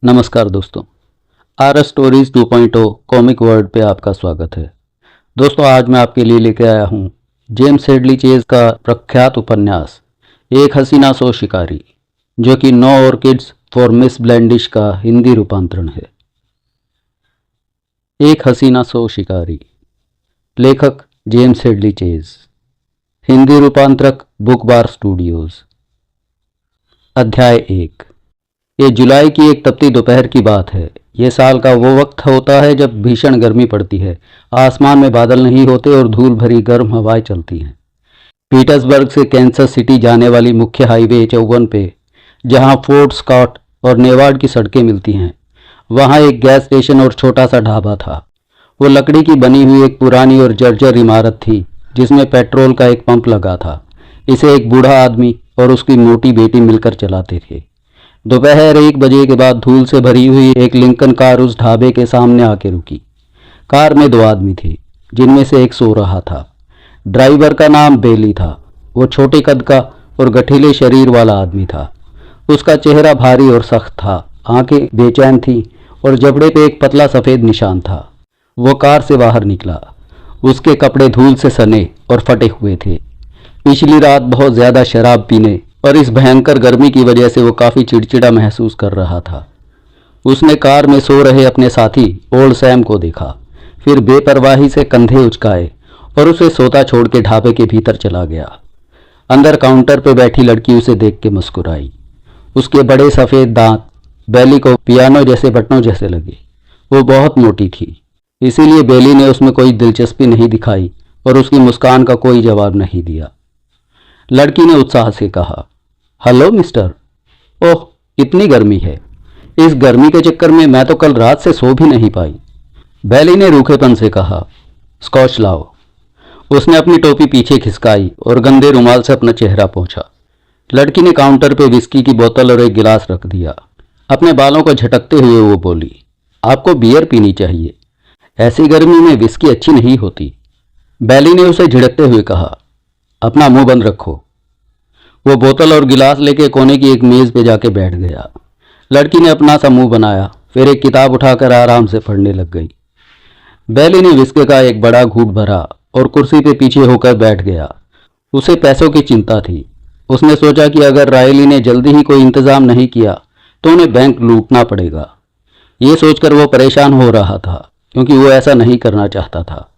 नमस्कार दोस्तों। Are stories 2.0 comic world पे आपका स्वागत है। दोस्तों, आज मैं आपके लिए लेके आया हूँ जेम्स हेडली चेज का प्रख्यात उपन्यास एक हसीना सो शिकारी, जो कि no orchids for Miss Blandish का हिंदी रूपांतरण है। एक हसीना सो शिकारी, लेखक जेम्स हेडली चेज, हिंदी रूपांतरक बुक बार स्टूडियोज। अध्याय 1। ये जुलाई की एक तपती दोपहर की बात है। ये साल का वो वक्त होता है जब भीषण गर्मी पड़ती है, आसमान में बादल नहीं होते और धूल भरी गर्म हवाएं चलती हैं। पीटर्सबर्ग से कैंसस सिटी जाने वाली मुख्य हाईवे 54 पे, जहां फोर्ट स्कॉट और नेवार्ड की सड़कें मिलती हैं, वहां एक गैस स्टेशन और छोटा सा ढाबा था। वो लकड़ी की बनी हुई एक पुरानी और जर्जर इमारत थी जिसमें पेट्रोल का एक पंप लगा था। इसे एक बूढ़ा आदमी और उसकी मोटी बेटी मिलकर चलाते थे। दोपहर 1 बजे के बाद धूल से भरी हुई एक लिंकन कार उस ढाबे के सामने आके रुकी। कार में 2 आदमी थे, जिनमें से एक सो रहा था। ड्राइवर का नाम बेली था। वो छोटे कद का और गठीले शरीर वाला आदमी था। उसका चेहरा भारी और सख्त था, आंखें बेचैन थीं और जबड़े पे एक पतला सफ़ेद निशान था। वो कार से बाहर निकला। उसके कपड़े धूल से सने और फटे हुए थे। पिछली रात बहुत ज़्यादा शराब पीने और इस भयंकर गर्मी की वजह से वो काफ़ी चिड़चिड़ा महसूस कर रहा था। उसने कार में सो रहे अपने साथी ओल्ड सैम को देखा, फिर बेपरवाही से कंधे उचकाए और उसे सोता छोड़ के ढाबे के भीतर चला गया। अंदर काउंटर पर बैठी लड़की उसे देख के मुस्कुराई। उसके बड़े सफ़ेद दांत बेली को पियानो जैसे बटनों जैसे लगे। वो बहुत मोटी थी, इसीलिए बेली ने उसमें कोई दिलचस्पी नहीं दिखाई और उसकी मुस्कान का कोई जवाब नहीं दिया। लड़की ने उत्साह से कहा, हेलो मिस्टर। ओह, इतनी गर्मी है। इस गर्मी के चक्कर में मैं तो कल रात से सो भी नहीं पाई। बेली ने रूखेपन से कहा, स्कॉच लाओ। उसने अपनी टोपी पीछे खिसकाई और गंदे रुमाल से अपना चेहरा पोंछा। लड़की ने काउंटर पे विस्की की बोतल और एक गिलास रख दिया। अपने बालों को झटकते हुए वो बोली, आपको बियर पीनी चाहिए। ऐसी गर्मी में विस्की अच्छी नहीं होती। बेली ने उसे झिड़कते हुए कहा, अपना मुंह बंद रखो। वो बोतल और गिलास लेके कोने की एक मेज पे जाके बैठ गया। लड़की ने अपना सा मुंह बनाया, फिर एक किताब उठाकर आराम से पढ़ने लग गई। बेली ने विस्की का एक बड़ा घूंट भरा और कुर्सी पे पीछे होकर बैठ गया। उसे पैसों की चिंता थी। उसने सोचा कि अगर रायली ने जल्दी ही कोई इंतजाम नहीं किया तो उन्हें बैंक लूटना पड़ेगा। ये सोचकर वो परेशान हो रहा था, क्योंकि वो ऐसा नहीं करना चाहता था।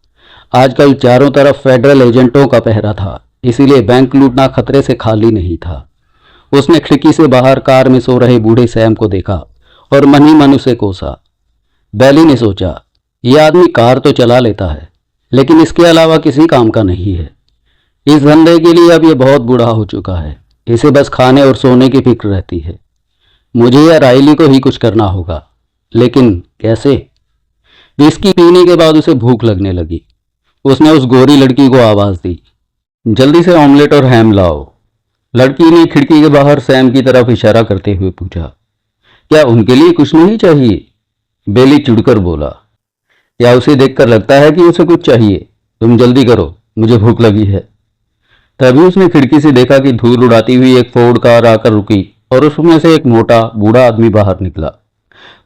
आजकल चारों तरफ फेडरल एजेंटों का पहरा था, इसीलिए बैंक लूटना खतरे से खाली नहीं था। उसने खिड़की से बाहर कार में सो रहे बूढ़े सैम को देखा और मन ही मन उसे कोसा। बेली ने सोचा, यह आदमी कार तो चला लेता है, लेकिन इसके अलावा किसी काम का नहीं है। इस धंधे के लिए अब यह बहुत बूढ़ा हो चुका है। इसे बस खाने और सोने की फिक्र रहती है। मुझे या रायली को ही कुछ करना होगा, लेकिन कैसे? विस्की पीने के बाद उसे भूख लगने लगी। उसने उस गोरी लड़की को आवाज़ दी, जल्दी से ऑमलेट और हैम लाओ। लड़की ने खिड़की के बाहर सैम की तरफ इशारा करते हुए पूछा, क्या उनके लिए कुछ नहीं चाहिए? बेली चिढ़कर बोला, क्या उसे देखकर लगता है कि उसे कुछ चाहिए? तुम जल्दी करो, मुझे भूख लगी है। तभी उसने खिड़की से देखा कि धूल उड़ाती हुई एक फोर्ड कार आकर रुकी और उसमें से एक मोटा बूढ़ा आदमी बाहर निकला।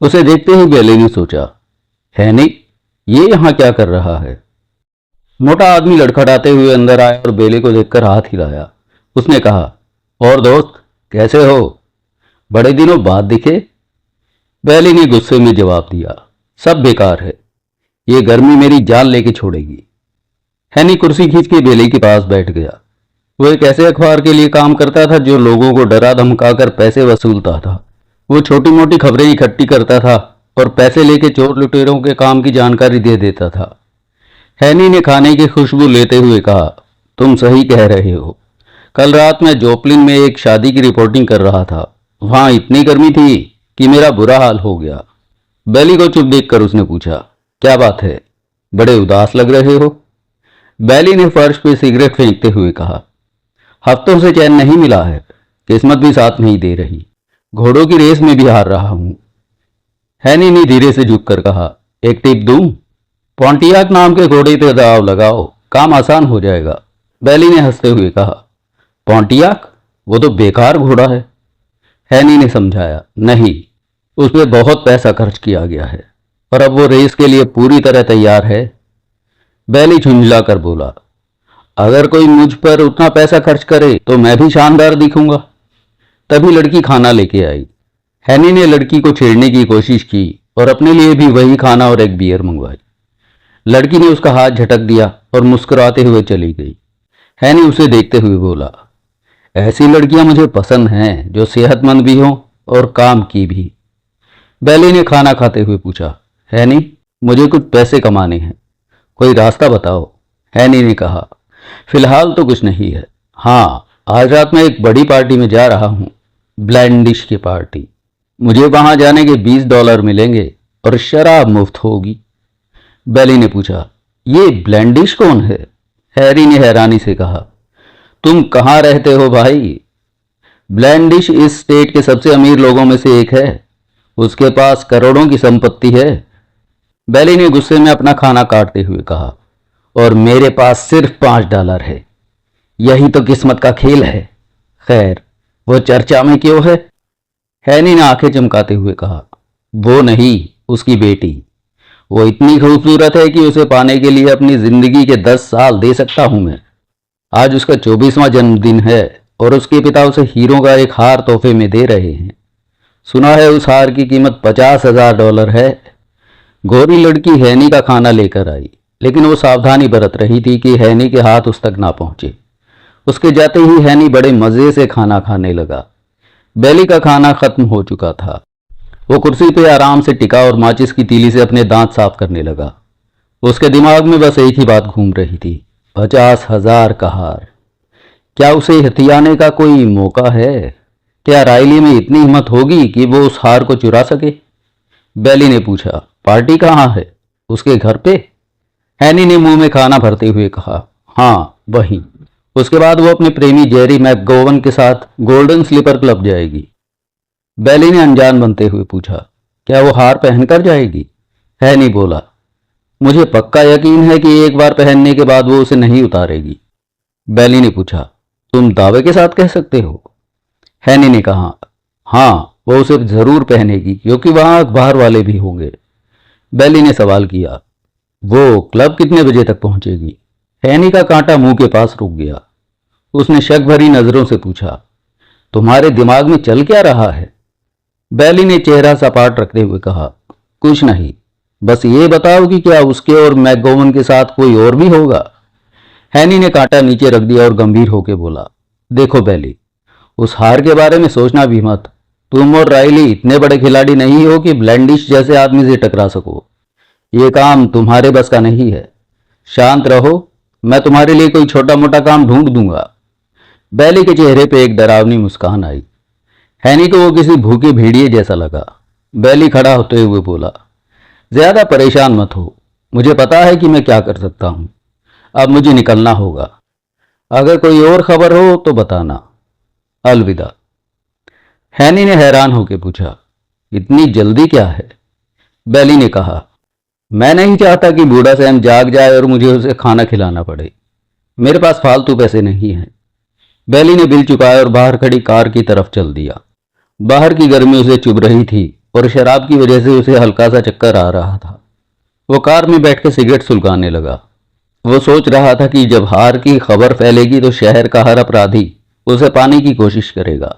उसे देखते ही बेली ने सोचा, है नहीं, ये यहाँ क्या कर रहा है? मोटा आदमी लड़खड़ाते हुए अंदर आया और बेली को देखकर हाथ हिलाया। उसने कहा, और दोस्त, कैसे हो? बड़े दिनों बाद दिखे। बेली ने गुस्से में जवाब दिया, सब बेकार है। ये गर्मी मेरी जान लेके छोड़ेगी। हैनी कुर्सी खींच के बेली के पास बैठ गया। वो एक ऐसे अखबार के लिए काम करता था जो लोगों को डरा धमकाकर पैसे वसूलता था। वो छोटी मोटी खबरें इकट्ठी करता था और पैसे लेके चोर लुटेरों के काम की जानकारी दे देता था। हैनी ने खाने की खुशबू लेते हुए कहा, तुम सही कह रहे हो। कल रात मैं जोप्लिन में एक शादी की रिपोर्टिंग कर रहा था। वहां इतनी गर्मी थी कि मेरा बुरा हाल हो गया। बेली को चुप देखकर उसने पूछा, क्या बात है, बड़े उदास लग रहे हो? बेली ने फर्श पे सिगरेट फेंकते हुए कहा, हफ्तों से चैन नहीं मिला है। किस्मत भी साथ नहीं दे रही। घोड़ों की रेस में भी हार रहा हूं। हैनी ने धीरे से झुककर कहा, एक टिप दूं? पॉन्टियाक नाम के घोड़े पे दाव लगाओ, काम आसान हो जाएगा। बेली ने हंसते हुए कहा, पॉन्टियाक? वो तो बेकार घोड़ा है। हैनी ने समझाया, नहीं, उस पर बहुत पैसा खर्च किया गया है और अब वो रेस के लिए पूरी तरह तैयार है। बैली झुंझला कर बोला, अगर कोई मुझ पर उतना पैसा खर्च करे तो मैं भी शानदार दिखूंगा। तभी लड़की खाना लेके आई। हैनी ने लड़की को छेड़ने की कोशिश की और अपने लिए भी वही खाना और एक बियर मंगवाई। लड़की ने उसका हाथ झटक दिया और मुस्कुराते हुए चली गई। हैनी उसे देखते हुए बोला, ऐसी लड़कियां मुझे पसंद हैं जो सेहतमंद भी हों और काम की भी। बैली ने खाना खाते हुए पूछा, हैनी, मुझे कुछ पैसे कमाने हैं, कोई रास्ता बताओ। हैनी ने कहा, फिलहाल तो कुछ नहीं है। हाँ, आज रात मैं एक बड़ी पार्टी में जा रहा हूँ, ब्लैंडिश की पार्टी। मुझे वहां जाने के $20 मिलेंगे और शराब मुफ्त होगी। बैली ने पूछा, ये ब्लैंडिश कौन है? हैरी ने हैरानी से कहा, तुम कहाँ रहते हो भाई? ब्लैंडिश इस स्टेट के सबसे अमीर लोगों में से एक है। उसके पास करोड़ों की संपत्ति है। बैली ने गुस्से में अपना खाना काटते हुए कहा, और मेरे पास सिर्फ $5 है। यही तो किस्मत का खेल है। खैर, वो चर्चा में क्यों है? हैनी ने आंखें चमकाते हुए कहा, वो नहीं, उसकी बेटी। वो इतनी खूबसूरत है कि उसे पाने के लिए अपनी जिंदगी के 10 साल दे सकता हूं मैं। आज उसका 24वां जन्मदिन है और उसके पिता उसे हीरो का एक हार तोहफे में दे रहे हैं। सुना है उस हार की कीमत $50,000 है। गोरी लड़की हैनी का खाना लेकर आई, लेकिन वो सावधानी बरत रही थी कि हैनी के हाथ उस तक ना पहुंचे। उसके जाते ही हैनी बड़े मजे से खाना खाने लगा। बैली का खाना खत्म हो चुका था। वो कुर्सी पे आराम से टिका और माचिस की तीली से अपने दांत साफ करने लगा। उसके दिमाग में बस एक ही बात घूम रही थी, 50,000 का हार। क्या उसे हथियाने का कोई मौका है? क्या रायली में इतनी हिम्मत होगी कि वो उस हार को चुरा सके? बैली ने पूछा, पार्टी कहाँ है? उसके घर पे? हैनी ने मुंह में खाना भरते हुए कहा, हाँ वहीं। उसके बाद वो अपने प्रेमी जेरी मैकगोवन के साथ गोल्डन स्लीपर क्लब जाएगी। बैली ने अनजान बनते हुए पूछा, क्या वो हार पहनकर जाएगी? हैनी बोला, मुझे पक्का यकीन है कि एक बार पहनने के बाद वो उसे नहीं उतारेगी। बैली ने पूछा, तुम दावे के साथ कह सकते हो? हैनी ने कहा, हाँ, वो उसे जरूर पहनेगी क्योंकि वहां अखबार वाले भी होंगे। बैली ने सवाल किया, वो क्लब कितने बजे तक पहुंचेगी? हैनी का कांटा मुंह के पास रुक गया। उसने शक भरी नजरों से पूछा, तुम्हारे दिमाग में चल क्या रहा है? बैली ने चेहरा सपाट रखते हुए कहा, कुछ नहीं, बस ये बताओ कि क्या उसके और मैकगोवन के साथ कोई और भी होगा? हैनी ने कांटा नीचे रख दिया और गंभीर होकर बोला, देखो बैली, उस हार के बारे में सोचना भी मत। तुम और राइली इतने बड़े खिलाड़ी नहीं हो कि ब्लैंडिश जैसे आदमी से टकरा सको। ये काम तुम्हारे बस का नहीं है। शांत रहो, मैं तुम्हारे लिए कोई छोटा मोटा काम ढूंढ दूंगा। बैली के चेहरे पे एक डरावनी मुस्कान आई। हैनी को वो किसी भूखे भेड़िए जैसा लगा। बैली खड़ा होते हुए बोला, ज्यादा परेशान मत हो, मुझे पता है कि मैं क्या कर सकता हूं। अब मुझे निकलना होगा। अगर कोई और खबर हो तो बताना। अलविदा। हैनी ने हैरान होकर पूछा, इतनी जल्दी क्या है? बैली ने कहा, मैं नहीं चाहता कि बूढ़ा सैम जाग जाए और मुझे उसे खाना खिलाना पड़े। मेरे पास फालतू पैसे नहीं हैं। बैली ने बिल चुकाया और बाहर खड़ी कार की तरफ चल दिया। बाहर की गर्मी उसे चुभ रही थी और शराब की वजह से उसे हल्का सा चक्कर आ रहा था। वो कार में बैठ के सिगरेट सुलगाने लगा। वो सोच रहा था कि जब हार की खबर फैलेगी तो शहर का हर अपराधी उसे पाने की कोशिश करेगा।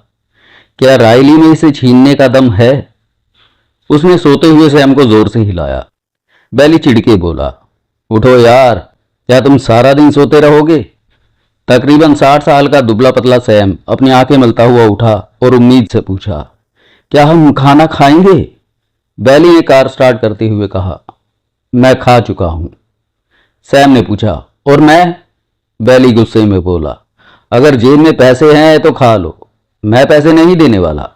क्या रायली में इसे छीनने का दम है? उसने सोते हुए सैम को जोर से हिलाया। बैली चिढ़के बोला, उठो यार, क्या तुम सारा दिन सोते रहोगे? तकरीबन 60 साल का दुबला पतला सैम अपनी आंखें मलता हुआ उठा और उम्मीद से पूछा, क्या हम खाना खाएंगे? बैली ने कार स्टार्ट करते हुए कहा, मैं खा चुका हूं। सैम ने पूछा, और मैं? बैली गुस्से में बोला, अगर जेब में पैसे हैं तो खा लो, मैं पैसे नहीं देने वाला।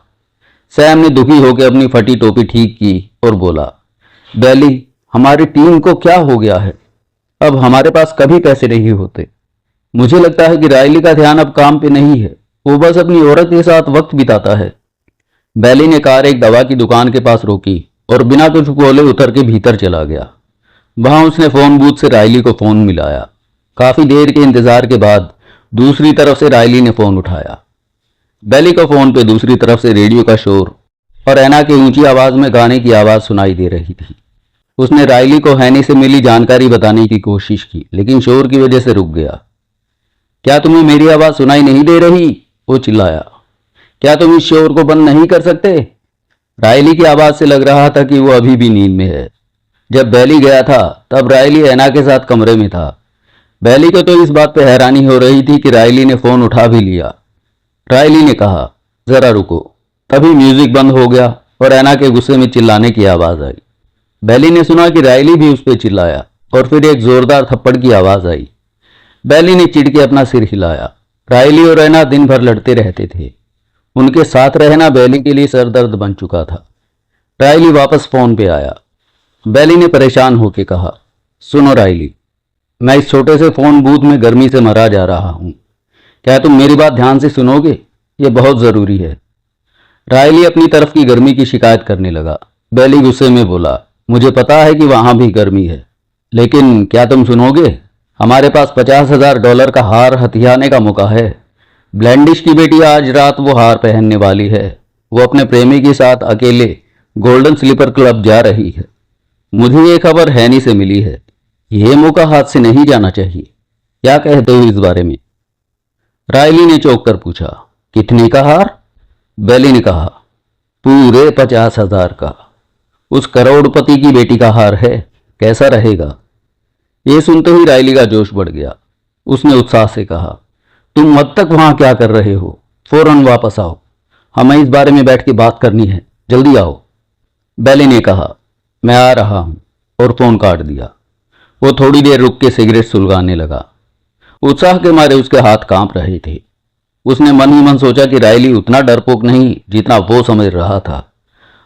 सैम ने दुखी होकर अपनी फटी टोपी ठीक की और बोला, बैली, हमारी टीम को क्या हो गया है? अब हमारे पास कभी पैसे नहीं होते। मुझे लगता है कि रायली का ध्यान अब काम पे नहीं है, वो बस अपनी औरत के साथ वक्त बिताता है। बैली ने कार एक दवा की दुकान के पास रोकी और बिना कुछ बोले उतर के भीतर चला गया। वहां उसने फोन बूथ से रायली को फोन मिलाया। काफी देर के इंतजार के बाद दूसरी तरफ से रायली ने फोन उठाया। बैली का फोन पे दूसरी तरफ से रेडियो का शोर और ऐना की ऊंची आवाज में गाने की आवाज सुनाई दे रही थी। उसने रायली को हैनी से मिली जानकारी बताने की कोशिश की, लेकिन शोर की वजह से रुक गया। क्या तुम्हें मेरी आवाज सुनाई नहीं दे रही? वो चिल्लाया। क्या तुम इस शोर को बंद नहीं कर सकते? रायली की आवाज से लग रहा था कि वो अभी भी नींद में है। जब बैली गया था तब रायली ऐना के साथ कमरे में था। बैली को तो इस बात पर हैरानी हो रही थी कि रायली ने फोन उठा भी लिया। रायली ने कहा, जरा रुको। तभी म्यूजिक बंद हो गया और ऐना के गुस्से में चिल्लाने की आवाज आई। बैली ने सुना कि रायली भी उस पर चिल्लाया और फिर एक जोरदार थप्पड़ की आवाज आई। बैली ने चिढ़ के अपना सिर हिलाया। रायली और ऐना दिन भर लड़ते रहते थे। उनके साथ रहना बैली के लिए सरदर्द बन चुका था। रायली वापस फोन पे आया। बैली ने परेशान होकर कहा, सुनो रायली, मैं इस छोटे से फोन बूथ में गर्मी से मरा जा रहा हूं। क्या तुम मेरी बात ध्यान से सुनोगे? ये बहुत जरूरी है। रायली अपनी तरफ की गर्मी की शिकायत करने लगा। बैली गुस्से में बोला, मुझे पता है कि वहां भी गर्मी है, लेकिन क्या तुम सुनोगे? हमारे पास $50,000 का हार हथियाने का मौका है। ब्लैंडिश की बेटी आज रात वो हार पहनने वाली है। वो अपने प्रेमी के साथ अकेले गोल्डन स्लीपर क्लब जा रही है। मुझे ये खबर हैनी से मिली है। यह मौका हाथ से नहीं जाना चाहिए। क्या कहते हो इस बारे में? रायली ने चौंक कर पूछा, कितने का हार? बैली ने कहा, पूरे 50,000 का। उस करोड़पति की बेटी का हार है, कैसा रहेगा? ये सुनते ही रायली का जोश बढ़ गया। उसने उत्साह से कहा, तुम मत तक वहां क्या कर रहे हो? फौरन वापस आओ। हमें इस बारे में बैठ के बात करनी है। जल्दी आओ। बैली ने कहा, मैं आ रहा हूं, और फोन काट दिया। वो थोड़ी देर रुक के सिगरेट सुलगाने लगा। उत्साह के मारे उसके हाथ कांप रहे थे। उसने मन ही मन सोचा कि रायली उतना डरपोक नहीं जितना वो समझ रहा था।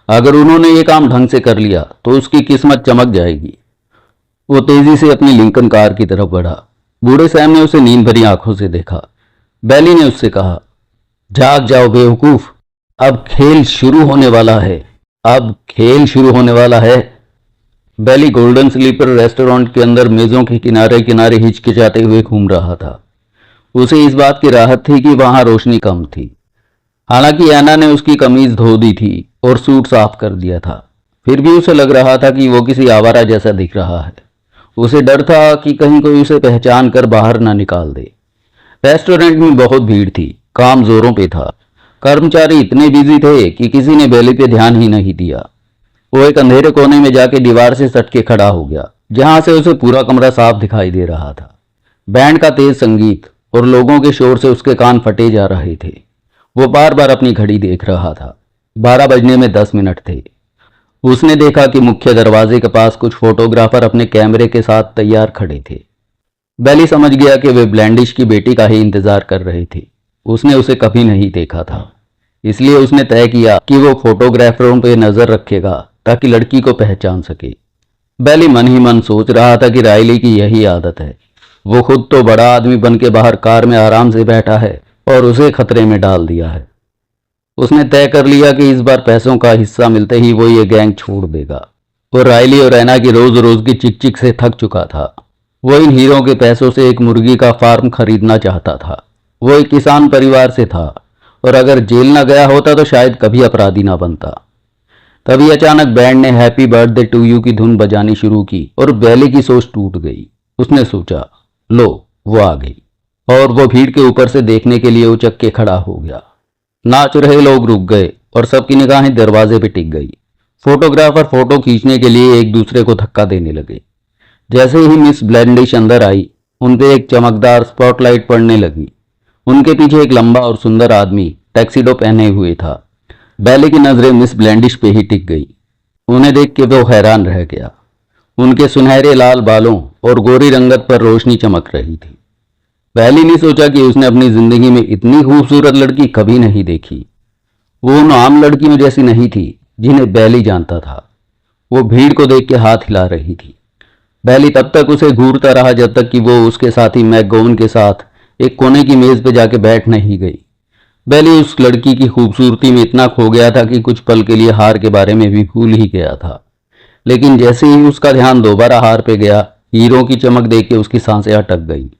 अगर उन्होंने ये काम ढंग से कर लिया तो उसकी किस्मत चमक जाएगी। वो तेजी से अपनी लिंकन कार की तरफ बढ़ा। बूढ़े सैम ने उसे नींद भरी आंखों से देखा। बैली ने उससे कहा, जाग जाओ बेवकूफ, अब खेल शुरू होने वाला है। अब खेल शुरू होने वाला है। बैली गोल्डन स्लीपर रेस्टोरेंट के अंदर मेजों के किनारे किनारे हिचकिचाते हुए घूम रहा था। उसे इस बात की राहत थी कि वहां रोशनी कम थी। हालांकि ऐना ने उसकी कमीज धो दी थी और सूट साफ कर दिया था, फिर भी उसे लग रहा था कि वो किसी आवारा जैसा दिख रहा है। उसे डर था कि कहीं कोई उसे पहचान कर बाहर ना निकाल दे। रेस्टोरेंट में बहुत भीड़ थी, काम जोरों पे था। कर्मचारी इतने बिजी थे कि किसी ने बैली पे ध्यान ही नहीं दिया। वो एक अंधेरे कोने में जाके दीवार से सट के खड़ा हो गया, जहां से उसे पूरा कमरा साफ दिखाई दे रहा था। बैंड का तेज संगीत और लोगों के शोर से उसके कान फटे जा रहे थे। वो बार बार अपनी घड़ी देख रहा था। 12 बजने में 10 मिनट थे। उसने देखा कि मुख्य दरवाजे के पास कुछ फोटोग्राफर अपने कैमरे के साथ तैयार खड़े थे। बैली समझ गया कि वे ब्लैंडिश की बेटी का ही इंतजार कर रहे थे। उसने उसे कभी नहीं देखा था, इसलिए उसने तय किया कि वो फोटोग्राफरों पर नजर रखेगा ताकि लड़की को पहचान सके। बैली मन ही मन सोच रहा था कि रायली की यही आदत है। वो खुद तो बड़ा आदमी बन के बाहर कार में आराम से बैठा है और उसे खतरे में डाल दिया है। उसने तय कर लिया कि इस बार पैसों का हिस्सा मिलते ही वो ये गैंग छोड़ देगा। वो रायली और ऐना की रोज रोज की चिक चिक से थक चुका था। वो इन हीरों के पैसों से एक मुर्गी का फार्म खरीदना चाहता था। वो एक किसान परिवार से था और अगर जेल ना गया होता तो शायद कभी अपराधी ना बनता। तभी अचानक बैंड ने हैप्पी बर्थडे टू यू की धुन बजानी शुरू की और बैली की सोच टूट गई। उसने सोचा, लो वो आ गई, और वो भीड़ के ऊपर से देखने के लिए उचक के खड़ा हो गया। नाच रहे लोग रुक गए और सबकी निगाहें दरवाजे पे टिक गई। फोटोग्राफर फोटो खींचने के लिए एक दूसरे को धक्का देने लगे। जैसे ही मिस ब्लैंडिश अंदर आई, उन पे एक चमकदार स्पॉटलाइट पड़ने लगी। उनके पीछे एक लंबा और सुंदर आदमी टैक्सीडो पहने हुए था। बैली की नजरें मिस ब्लैंडिश पे ही टिक गई। उन्हें देख के वो हैरान रह गया। उनके सुनहरे लाल बालों और गोरी रंगत पर रोशनी चमक रही थी। बैली ने सोचा कि उसने अपनी जिंदगी में इतनी खूबसूरत लड़की कभी नहीं देखी। वो उन आम लड़कियों जैसी नहीं थी जिन्हें बैली जानता था। वो भीड़ को देख के हाथ हिला रही थी। बैली तब तक उसे घूरता रहा जब तक कि वो उसके साथी मैकगोवन के साथ एक कोने की मेज पे जाके बैठ नहीं गई। बैली उस लड़की की खूबसूरती में इतना खो गया था कि कुछ पल के लिए हार के बारे में भी भूल ही गया था। लेकिन जैसे ही उसका ध्यान दोबारा हार पे गया, हीरों की चमक देख के उसकी सांसें अटक गई।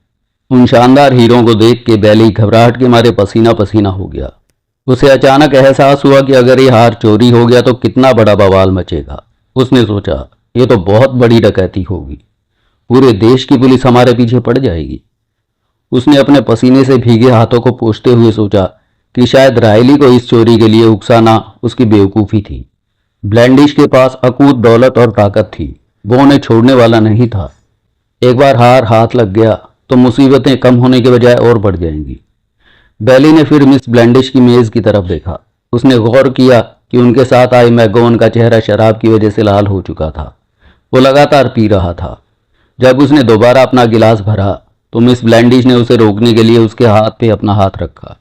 उन शानदार हीरों को देख के बैली घबराहट के मारे पसीना पसीना हो गया। उसे अचानक एहसास हुआ कि अगर ये हार चोरी हो गया तो कितना बड़ा बवाल मचेगा। उसने सोचा, ये तो बहुत बड़ी डकैती होगी, पूरे देश की पुलिस हमारे पीछे पड़ जाएगी। उसने अपने पसीने से भीगे हाथों को पोंछते हुए सोचा कि शायद रायली को इस चोरी के लिए उकसाना उसकी बेवकूफ़ी थी। ब्लैंडिश के पास अकूत दौलत और ताकत थी, वो उन्हें छोड़ने वाला नहीं था। एक बार हार हाथ लग गया तो मुसीबतें कम होने के बजाय और बढ़ जाएंगी। बैली ने फिर मिस ब्लैंडिश की मेज की तरफ देखा। उसने गौर किया कि उनके साथ आए मैगोवन का चेहरा शराब की वजह से लाल हो चुका था। वो लगातार पी रहा था। जब उसने दोबारा अपना गिलास भरा तो मिस ब्लैंडिश ने उसे रोकने के लिए उसके हाथ पे अपना हाथ रखा,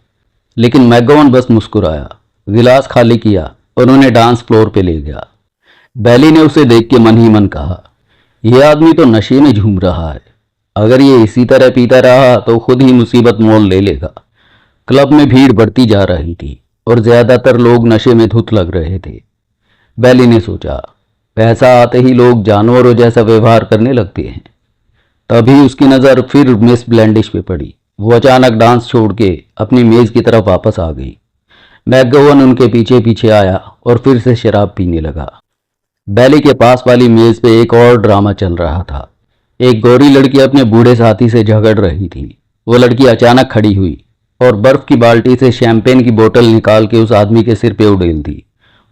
लेकिन मैगोवन बस मुस्कुराया, गिलास खाली किया और उन्हें डांस फ्लोर पे ले गया। बैली ने उसे देख के मन ही मन कहा, यह आदमी तो नशे में झूम रहा है। अगर ये इसी तरह पीता रहा तो खुद ही मुसीबत मोल ले लेगा। क्लब में भीड़ बढ़ती जा रही थी और ज्यादातर लोग नशे में धुत लग रहे थे। बैली ने सोचा, पैसा आते ही लोग जानवरों जैसा व्यवहार करने लगते हैं। तभी उसकी नज़र फिर मिस ब्लैंडिश पे पड़ी। वो अचानक डांस छोड़ के अपनी मेज की तरफ वापस आ गई। मैगोवन उनके पीछे पीछे आया और फिर से शराब पीने लगा। बैली के पास वाली मेज पे एक और ड्रामा चल रहा था। एक गोरी लड़की अपने बूढ़े साथी से झगड़ रही थी। वो लड़की अचानक खड़ी हुई और बर्फ की बाल्टी से शैंपेन की बोतल निकाल के उस आदमी के सिर पे उड़ेल दी।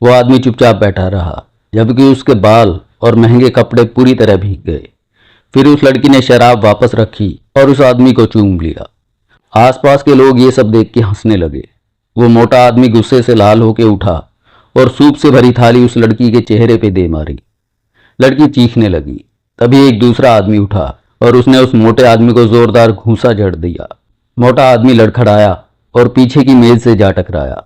वो आदमी चुपचाप बैठा रहा, जबकि उसके बाल और महंगे कपड़े पूरी तरह भीग गए। फिर उस लड़की ने शराब वापस रखी और उस आदमी को चूम लिया। आसपास के लोग ये सब देख के हंसने लगे। वो मोटा आदमी गुस्से से लाल होके उठा और सूप से भरी थाली उस लड़की के चेहरे पे दे मारी। लड़की चीखने लगी। तभी एक दूसरा आदमी उठा और उसने उस मोटे आदमी को जोरदार घूंसा जड़ दिया। मोटा आदमी लड़खड़ाया और पीछे की मेज से जा टकराया,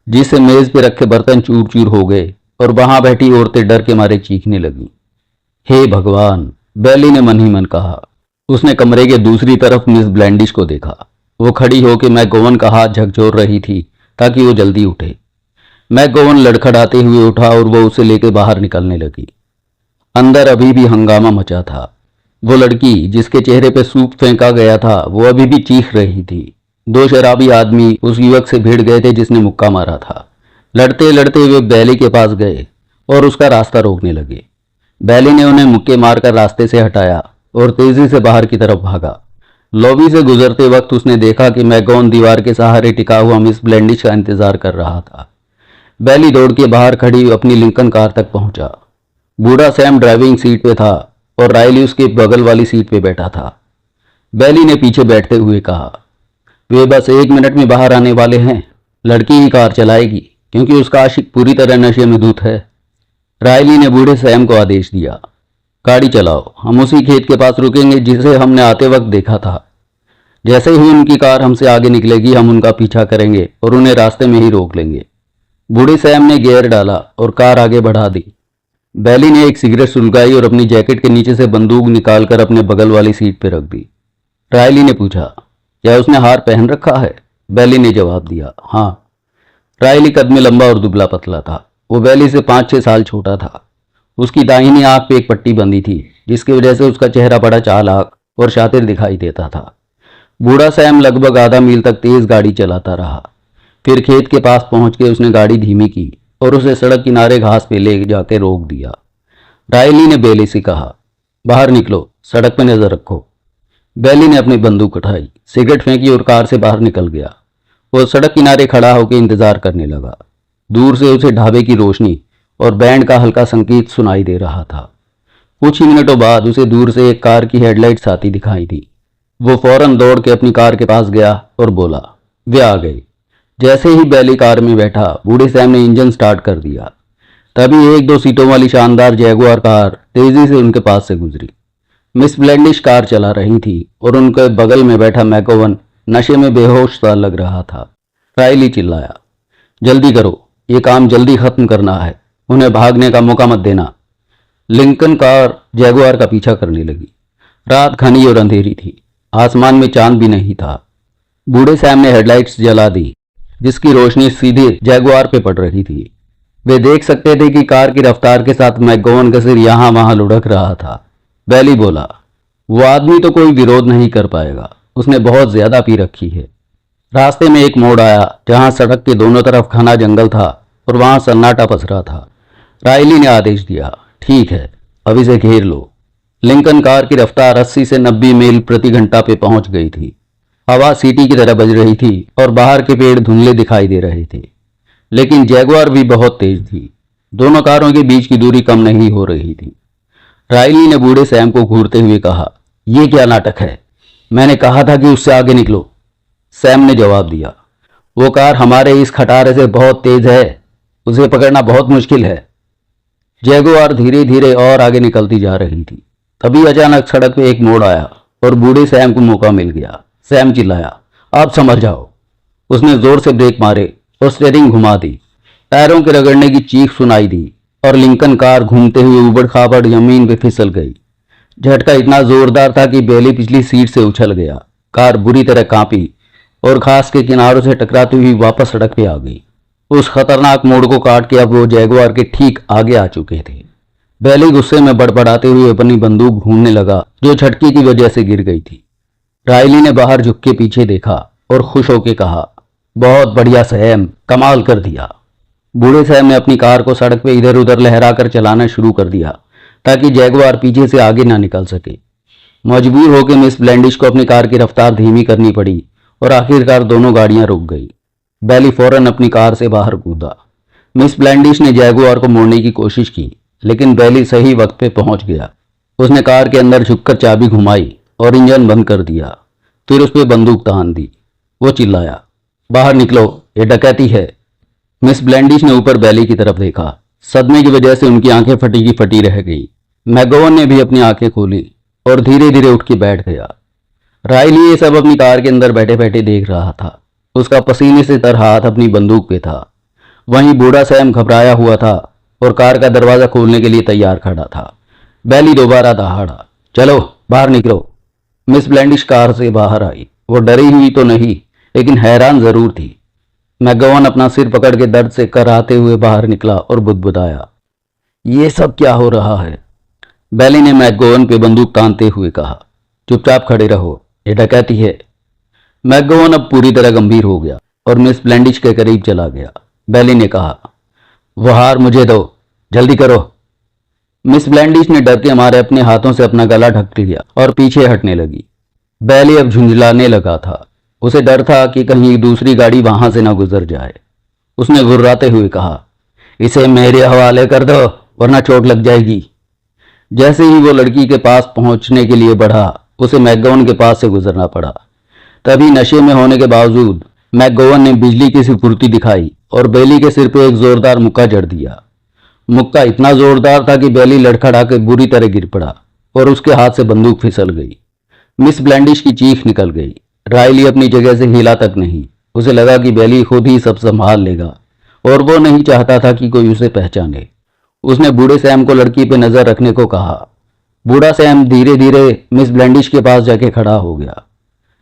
जिससे मेज पे रखे बर्तन चूर चूर हो गए और वहां बैठी औरतें डर के मारे चीखने लगीं। हे भगवान, बैली ने मन ही मन कहा। उसने कमरे के दूसरी तरफ मिस ब्लैंडिश को देखा। वो खड़ी होकर मैगोवन का हाथ झकझोर रही थी ताकि वो जल्दी उठे। मैगोवन लड़खड़ाते हुए उठा और वो उसे लेकर बाहर निकलने लगी। अंदर अभी भी हंगामा मचा था। वो लड़की जिसके चेहरे पे सूप फेंका गया था वो अभी भी चीख रही थी। दो शराबी आदमी उस युवक से भिड़ गए थे जिसने मुक्का मारा था। लड़ते लड़ते वे बैली के पास गए और उसका रास्ता रोकने लगे। बैली ने उन्हें मुक्के मारकर रास्ते से हटाया और तेजी से बाहर की तरफ भागा। लॉबी से गुजरते वक्त उसने देखा कि मैगोवन दीवार के सहारे टिका हुआ मिस ब्लैंडिश का इंतजार कर रहा था। बैली दौड़ के बाहर खड़ी अपनी लिंकन कार तक पहुंचा। बूढ़ा सैम ड्राइविंग सीट पे था और रायली उसके बगल वाली सीट पे बैठा था। बैली ने पीछे बैठते हुए कहा, वे बस 1 मिनट में बाहर आने वाले हैं। लड़की ही कार चलाएगी क्योंकि उसका आशिक पूरी तरह नशे में धुत है। रायली ने बूढ़े सैम को आदेश दिया, गाड़ी चलाओ, हम उसी खेत के पास रुकेंगे जिसे हमने आते वक्त देखा था। जैसे ही उनकी कार हमसे आगे निकलेगी हम उनका पीछा करेंगे और उन्हें रास्ते में ही रोक लेंगे। बूढ़े सैम ने गियर डाला और कार आगे बढ़ा दी। बैली ने एक सिगरेट सुलगाई और अपनी जैकेट के नीचे से बंदूक निकालकर अपने बगल वाली सीट पर रख दी। रायली ने पूछा, क्या उसने हार पहन रखा है? बैली ने जवाब दिया, हाँ। रायली कद में लंबा और दुबला पतला था। वो बैली से 5-6 साल छोटा था। उसकी दाहिनी आंख पे एक पट्टी बंधी थी जिसकी वजह से उसका चेहरा बड़ा चालाक और शातिर दिखाई देता था। बूढ़ा सैम लगभग आधा मील तक तेज गाड़ी चलाता रहा। फिर खेत के पास पहुंच के उसने गाड़ी धीमी की और उसे सड़क किनारे घास पे ले जाके रोक दिया। रायली ने बैली से कहा, बाहर निकलो, सड़क पे नजर रखो। बैली ने अपनी बंदूक उठाई, सिगरेट फेंकी और कार से बाहर निकल गया। वो सड़क किनारे खड़ा होकर इंतजार करने लगा। दूर से उसे ढाबे की रोशनी और बैंड का हल्का संगीत सुनाई दे रहा था। कुछ ही मिनटों बाद उसे दूर से एक कार की हेडलाइट्स आती दिखाई दी। वो फौरन दौड़ के अपनी कार के पास गया और बोला, वे आ गए। जैसे ही बैली कार में बैठा, बूढ़े सैम ने इंजन स्टार्ट कर दिया। तभी 1-2 सीटों वाली शानदार जैगुआर कार तेजी से उनके पास से गुजरी। मिस ब्लैंडिश कार चला रही थी और उनके बगल में बैठा मैगोवन नशे में बेहोश सा लग रहा था। रायली चिल्लाया, जल्दी करो, ये काम जल्दी खत्म करना है, उन्हें भागने का मौका मत देना। लिंकन कार जैगुआर का पीछा करने लगी। रात घनी और अंधेरी थी, आसमान में चांद भी नहीं था। बूढ़े सैम ने हेडलाइट्स जला दी जिसकी रोशनी सीधे जैगुआर पे पड़ रही थी। वे देख सकते थे कि कार की रफ्तार के साथ मैगोवन का सिर यहां वहां लुढ़क रहा था। बैली बोला, वो आदमी तो कोई विरोध नहीं कर पाएगा, उसने बहुत ज्यादा पी रखी है। रास्ते में एक मोड़ आया जहां सड़क के दोनों तरफ घना जंगल था और वहां सन्नाटा पसरा था। रायली ने आदेश दिया, ठीक है, अब इसे घेर लो। लिंकन कार की रफ्तार 80 से 90 मील प्रति घंटा पे पहुंच गई थी। हवा सीटी की तरह बज रही थी और बाहर के पेड़ धुंधले दिखाई दे रहे थे, लेकिन जैगुआर भी बहुत तेज थी। दोनों कारों के बीच की दूरी कम नहीं हो रही थी। रायली ने बूढ़े सैम को घूरते हुए कहा, यह क्या नाटक है? मैंने कहा था कि उससे आगे निकलो। सैम ने जवाब दिया, वो कार हमारे इस खटारे से बहुत तेज है, उसे पकड़ना बहुत मुश्किल है। जैगुआर धीरे धीरे और आगे निकलती जा रही थी। तभी अचानक सड़क पे एक मोड़ आया और बूढ़े सैम को मौका मिल गया। सैम चिल्लाया, आप समझ जाओ। उसने जोर से ब्रेक मारे और स्टीयरिंग घुमा दी। टायरों के रगड़ने की चीख सुनाई दी और लिंकन कार घूमते हुए उबड़ खाबड़ जमीन पे फिसल गई। झटका इतना जोरदार था कि बैली पिछली सीट से उछल गया। कार बुरी तरह कांपी और घास के किनारों से टकराती हुई वापस सड़क पे आ गई। उस खतरनाक मोड़ को काट के अब वो जैगुआर के ठीक आगे आ चुके थे। बैली गुस्से में बड़बड़ाते हुए अपनी बंदूक ढूंढने लगा जो झटके की वजह से गिर गई थी। रायली ने बाहर झुक के पीछे देखा और खुश होकर कहा, बहुत बढ़िया सैम, कमाल कर दिया। बूढ़े सैम ने अपनी कार को सड़क पे इधर उधर लहराकर चलाना शुरू कर दिया ताकि जैगुआर पीछे से आगे ना निकल सके। मजबूर होकर मिस ब्लैंडिश को अपनी कार की रफ्तार धीमी करनी पड़ी और आखिरकार दोनों गाड़ियां रुक गई। बैली फौरन अपनी कार से बाहर कूदा। मिस ब्लैंडिश ने जैगुआर को मोड़ने की कोशिश की, लेकिन बैली सही वक्त पे पहुंच गया। उसने कार के अंदर झुककर चाबी घुमाई और इंजन बंद कर दिया। फिर उस पर बंदूक तान दी। वो चिल्लाया, बाहर निकलो, ये डकैती है। मिस ब्लैंडिश ने ऊपर बैली की तरफ देखा। सदमे की वजह से उनकी आंखें फटी की फटी रह गई। मैगोवन ने भी अपनी आंखें खोली और धीरे धीरे उठ के बैठ गया। रायली ये सब अपनी कार के अंदर बैठे बैठे देख रहा था। उसका पसीने से तर हाथ अपनी बंदूक पे था। वहीं बूढ़ा सैम घबराया हुआ था और कार का दरवाजा खोलने के लिए तैयार खड़ा था। बैली दोबारा दहाड़ा, चलो बाहर निकलो। मिस ब्लैंडिश कार से बाहर आई। वो डरी हुई तो नहीं, लेकिन हैरान जरूर थी। मैगोवन अपना सिर पकड़ के दर्द से कराहते हुए बाहर निकला और बुदबुदाया, ये सब क्या हो रहा है? बैली ने मैगोवन पे बंदूक तानते हुए कहा, चुपचाप खड़े रहो, ये डकैती है। मैगोवन अब पूरी तरह गंभीर हो गया और मिस ब्लैंडिश के करीब चला गया। बैली ने कहा, वो हार मुझे दो, जल्दी करो। मिस ब्लैंडिश ने डर के मारे अपने हाथों से अपना गला ढक लिया और पीछे हटने लगी। बैली अब झुंझलाने लगा था। उसे डर था कि कहीं दूसरी गाड़ी वहां से न गुजर जाए। उसने गुर्राते हुए कहा, इसे मेरे हवाले कर दो वरना चोट लग जाएगी। जैसे ही वो लड़की के पास पहुंचने के लिए बढ़ा, उसे मैगोवन के पास से गुजरना पड़ा। तभी नशे में होने के बावजूद मैगोवन ने बिजली की सी फुर्ती दिखाई और बैली के सिर पे एक जोरदार मुक्का जड़ दिया। मुक्का इतना जोरदार था कि बैली लड़खड़ा के बुरी तरह गिर पड़ा और उसके हाथ से बंदूक फिसल गई। मिस ब्लैंडिश की चीख निकल गई। रायली अपनी जगह से हिला तक नहीं। उसे लगा कि बैली खुद ही सब संभाल लेगा और वो नहीं चाहता था कि कोई उसे पहचाने। उसने बूढ़े सैम को लड़की पे नजर रखने को कहा। बूढ़ा सैम धीरे धीरे मिस ब्लैंडिश के पास जाके खड़ा हो गया।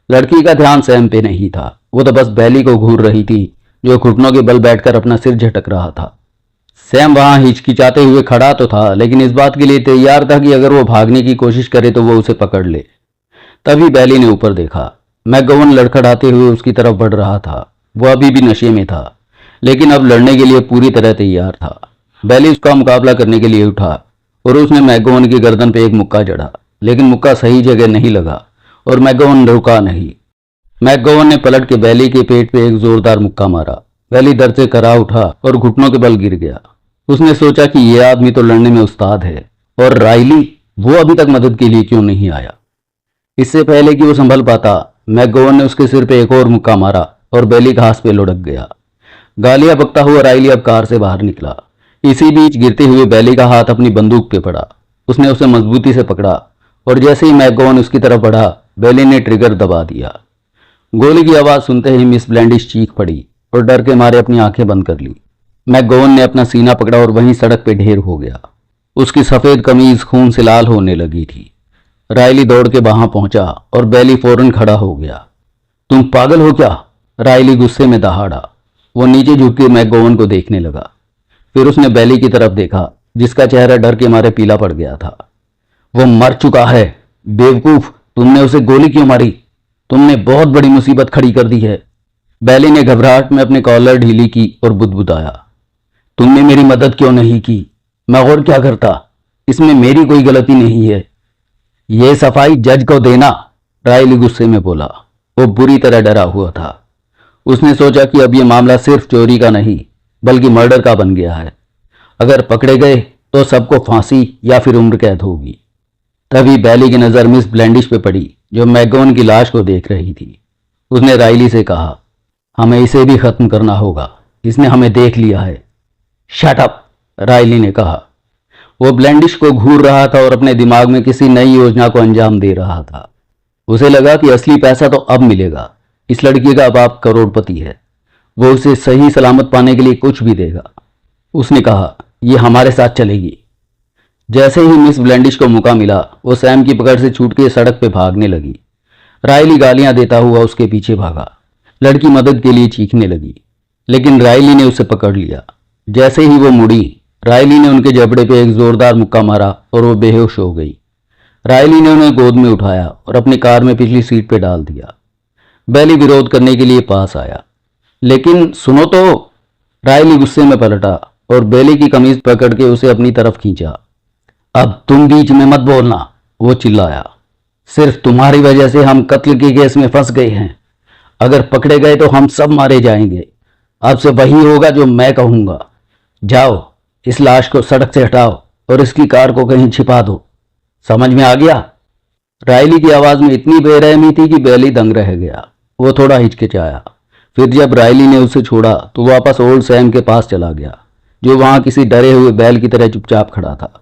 लड़की का ध्यान सैम पे नहीं था, वो तो बस बैली को घूर रही थी जो घुटनों के बल बैठकर अपना सिर झटक रहा था। सैम वहां हिचकिचाते हुए खड़ा तो था, लेकिन इस बात के लिए तैयार था कि अगर वो भागने की कोशिश करे तो वो उसे पकड़ ले। तभी बैली ने ऊपर देखा। मैगोवन लड़खड़ाते हुए उसकी तरफ बढ़ रहा था। वो अभी भी नशे में था, लेकिन अब लड़ने के लिए पूरी तरह तैयार था। बैली उसका मुकाबला करने के लिए उठा और उसने मैगोवन की गर्दन पे एक मुक्का जड़ा, लेकिन मुक्का सही जगह नहीं लगा और मैगोवन रुका नहीं। मैगोवन ने पलट के बैली के पेट पे एक जोरदार मुक्का मारा। बैली दर्द से करा उठा और घुटनों के बल गिर गया। उसने सोचा कि यह आदमी तो लड़ने में उस्ताद है और रायली, वो अभी तक मदद के लिए क्यों नहीं आया। इससे पहले कि वो संभल पाता, मैगोवन ने उसके सिर पे एक और मुक्का मारा और बैली घास पे लुढ़क गया। गालियां बकता हुआ रायली अब कार से बाहर निकला। इसी बीच गिरते हुए बैली का हाथ अपनी बंदूक पे पड़ा। उसने उसे मजबूती से पकड़ा और जैसे ही मैगोवन उसकी तरफ बढ़ा, बैली ने ट्रिगर दबा दिया। गोली की आवाज सुनते ही मिस ब्लैंडिश चीख पड़ी और डर के मारे अपनी आंखें बंद कर ली। मैगोवन ने अपना सीना पकड़ा और वहीं सड़क पे ढेर हो गया। उसकी सफेद कमीज खून से लाल होने लगी थी। रायली दौड़ के वहां पहुंचा और बैली फौरन खड़ा हो गया। तुम पागल हो क्या? रायली गुस्से में दहाड़ा। वो नीचे झुक के मैगोवन को देखने लगा। फिर उसने बैली की तरफ देखा, जिसका चेहरा डर के मारे पीला पड़ गया था। वो मर चुका है। बेवकूफ, तुमने उसे गोली क्यों मारी? तुमने बहुत बड़ी मुसीबत खड़ी कर दी है। बैली ने घबराहट में अपने कॉलर ढीली की और बुदबुदाया, तुमने मेरी मदद क्यों नहीं की? मैं और क्या करता? इसमें मेरी कोई गलती नहीं है। ये सफाई जज को देना, रायली गुस्से में बोला। वो बुरी तरह डरा हुआ था। उसने सोचा कि अब यह मामला सिर्फ चोरी का नहीं बल्कि मर्डर का बन गया है। अगर पकड़े गए तो सबको फांसी या फिर उम्र कैद होगी। तभी बैली की नज़र मिस ब्लेंडिश पे पड़ी जो मैगोन की लाश को देख रही थी। उसने रायली से कहा, हमें इसे भी खत्म करना होगा, इसने हमें देख लिया है। शट अप, रायली ने कहा। वो ब्लेंडिश को घूर रहा था और अपने दिमाग में किसी नई योजना को अंजाम दे रहा था। उसे लगा कि असली पैसा तो अब मिलेगा। इस लड़की का बाप करोड़पति है, वो उसे सही सलामत पाने के लिए कुछ भी देगा। उसने कहा, यह हमारे साथ चलेगी। जैसे ही मिस ब्लेंडिश को मौका मिला वो सैम की पकड़ से छूट के सड़क पे भागने लगी। रायली गालियां देता हुआ उसके पीछे भागा। लड़की मदद के लिए चीखने लगी, लेकिन रायली ने उसे पकड़ लिया। जैसे ही वो मुड़ी, रायली ने उनके जबड़े पे एक जोरदार मुक्का मारा और वो बेहोश हो गई। रायली ने उन्हें गोद में उठाया और अपनी कार में पिछली सीट पे डाल दिया। बैली विरोध करने के लिए पास आया, लेकिन सुनो तो, रायली गुस्से में पलटा और बैली की कमीज पकड़ के उसे अपनी तरफ खींचा। अब तुम बीच में मत बोलना, वो चिल्लाया। सिर्फ तुम्हारी वजह से हम कत्ल के केस में फंस गए हैं। अगर पकड़े गए तो हम सब मारे जाएंगे। अब से वही होगा जो मैं कहूंगा। जाओ, इस लाश को सड़क से हटाओ और इसकी कार को कहीं छिपा दो। समझ में आ गया? रायली की आवाज में इतनी बेरहमी थी कि बैली दंग रह गया। वो थोड़ा हिचकिचाया। फिर जब रायली ने उसे छोड़ा तो वापस ओल्ड सैम के पास चला गया, जो वहां किसी डरे हुए बैल की तरह चुपचाप खड़ा था।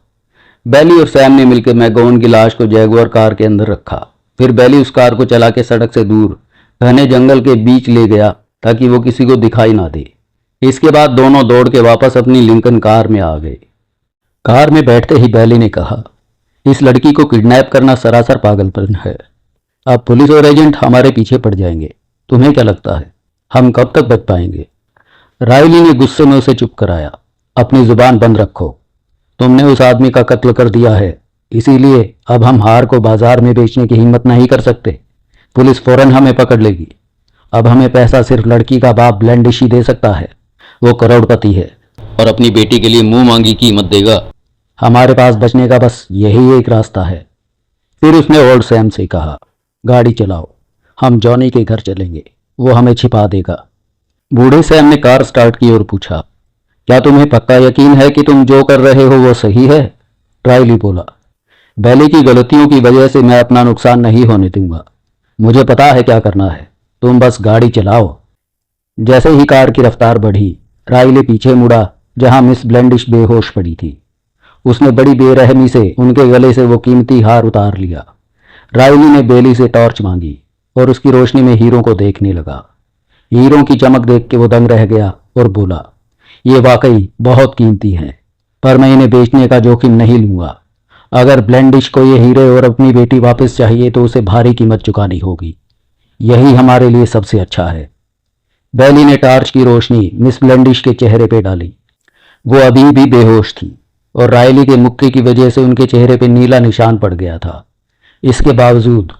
बैली और सैम ने मिलकर मैगोन की लाश को जैगुआर कार के अंदर रखा। फिर बैली उस कार को चला के सड़क से दूर घने जंगल के बीच ले गया ताकि वो किसी को दिखाई ना दे। इसके बाद दोनों दौड़ के वापस अपनी लिंकन कार में आ गए। कार में बैठते ही बैली ने कहा, इस लड़की को किडनैप करना सरासर पागलपन है। अब पुलिस और एजेंट हमारे पीछे पड़ जाएंगे। तुम्हें क्या लगता है हम कब तक बच पाएंगे? रायली ने गुस्से में उसे चुप कराया। अपनी जुबान बंद रखो। तुमने उस आदमी का कत्ल कर दिया है, इसीलिए अब हम हार को बाजार में बेचने की हिम्मत नहीं कर सकते। पुलिस फौरन हमें पकड़ लेगी। अब हमें पैसा सिर्फ लड़की का बाप ब्लेंडिश ही दे सकता है। वो करोड़पति है और अपनी बेटी के लिए मुंह मांगी कीमत देगा। हमारे पास बचने का बस यही एक रास्ता है। फिर उसने ओल्ड सैम से कहा, गाड़ी चलाओ, हम जॉनी के घर चलेंगे, वो हमें छिपा देगा। बूढ़े सैम ने कार स्टार्ट की और पूछा, क्या तुम्हें पक्का यकीन है कि तुम जो कर रहे हो वो सही है? रायली बोला, बैली की गलतियों की वजह से मैं अपना नुकसान नहीं होने दूंगा। मुझे पता है क्या करना है, तुम बस गाड़ी चलाओ। जैसे ही कार की रफ्तार बढ़ी, रायली पीछे मुड़ा जहां मिस ब्लेंडिश बेहोश पड़ी थी। उसने बड़ी बेरहमी से उनके गले से वो कीमती हार उतार लिया। रायली ने बेली से टॉर्च मांगी और उसकी रोशनी में हीरों को देखने लगा। हीरों की चमक देख के वो दंग रह गया और बोला, ये वाकई बहुत कीमती हैं, पर मैं इन्हें बेचने का जोखिम नहीं लूंगा। अगर ब्लेंडिश को ये हीरे और अपनी बेटी वापस चाहिए तो उसे भारी कीमत चुकानी होगी। यही हमारे लिए सबसे अच्छा है। बैली ने टार्च की रोशनी मिस ब्लेंडिश के चेहरे पे डाली। वो अभी भी बेहोश थी और रायली के मुक्के की वजह से उनके चेहरे पे नीला निशान पड़ गया था। इसके बावजूद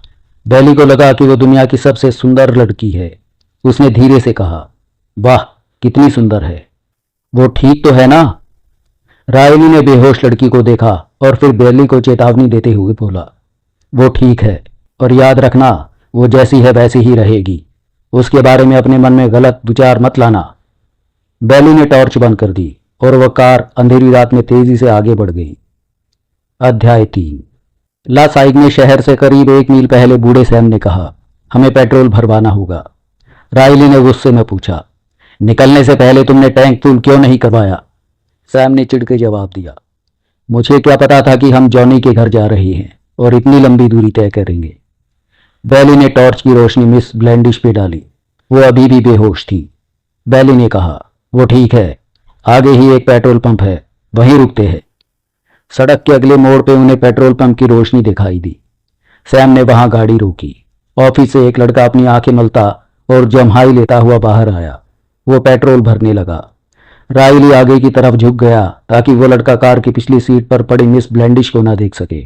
बैली को लगा कि वो दुनिया की सबसे सुंदर लड़की है। उसने धीरे से कहा, वाह कितनी सुंदर है। वो ठीक तो है ना? रायली ने बेहोश लड़की को देखा और फिर बैली को चेतावनी देते हुए बोला, वो ठीक है, और याद रखना वो जैसी है वैसी ही रहेगी। उसके बारे में अपने मन में गलत विचार मत लाना। बैली ने टॉर्च बंद कर दी और वह कार अंधेरी रात में तेजी से आगे बढ़ गई। अध्याय 3। लासाइग में शहर से करीब 1 मील पहले बूढ़े सैम ने कहा, हमें पेट्रोल भरवाना होगा। रायली ने गुस्से में पूछा, निकलने से पहले तुमने टैंक फुल क्यों नहीं करवाया? सैम ने चिढ़ के जवाब दिया, मुझे क्या पता था कि हम जॉनी के घर जा रहे हैं और इतनी लंबी दूरी तय करेंगे। बैली ने टॉर्च की रोशनी मिस ब्लेंडिश पे डाली। वो अभी भी बेहोश थी। बैली ने कहा, वो ठीक है, आगे ही एक पेट्रोल पंप है, वहीं रुकते हैं। सड़क के अगले मोड़ पे उन्हें पेट्रोल पंप की रोशनी दिखाई दी। सैम ने वहां गाड़ी रोकी। ऑफिस से एक लड़का अपनी आंखें मलता और जम्हाई लेता हुआ बाहर आया। वो पेट्रोल भरने लगा। रायली आगे की तरफ झुक गया ताकि वो लड़का कार की पिछली सीट पर पड़ी मिस ब्लेंडिश को ना देख सके।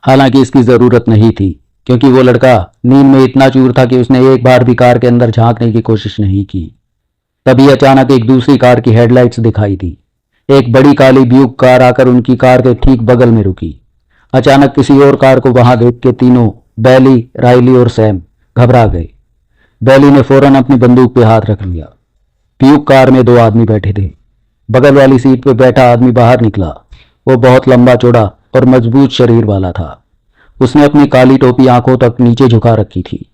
हालांकि इसकी जरूरत नहीं थी, क्योंकि वो लड़का नींद में इतना चूर था कि उसने एक बार भी कार के अंदर झांकने की कोशिश नहीं की। तभी अचानक एक दूसरी कार की हेडलाइट्स दिखाई दी। एक बड़ी काली ब्यूक कार आकर उनकी कार के ठीक बगल में रुकी। अचानक किसी और कार को वहां देख के तीनों, बैली, राइली और सैम, घबरा गए। बैली ने फौरन अपनी बंदूक पे हाथ रख लिया। ब्यूक कार में दो आदमी बैठे थे। बगल वाली सीट पे बैठा आदमी बाहर निकला। वो बहुत लंबा चौड़ा और मजबूत शरीर वाला था। उसने अपनी काली टोपी आंखों तक नीचे झुका रखी थी।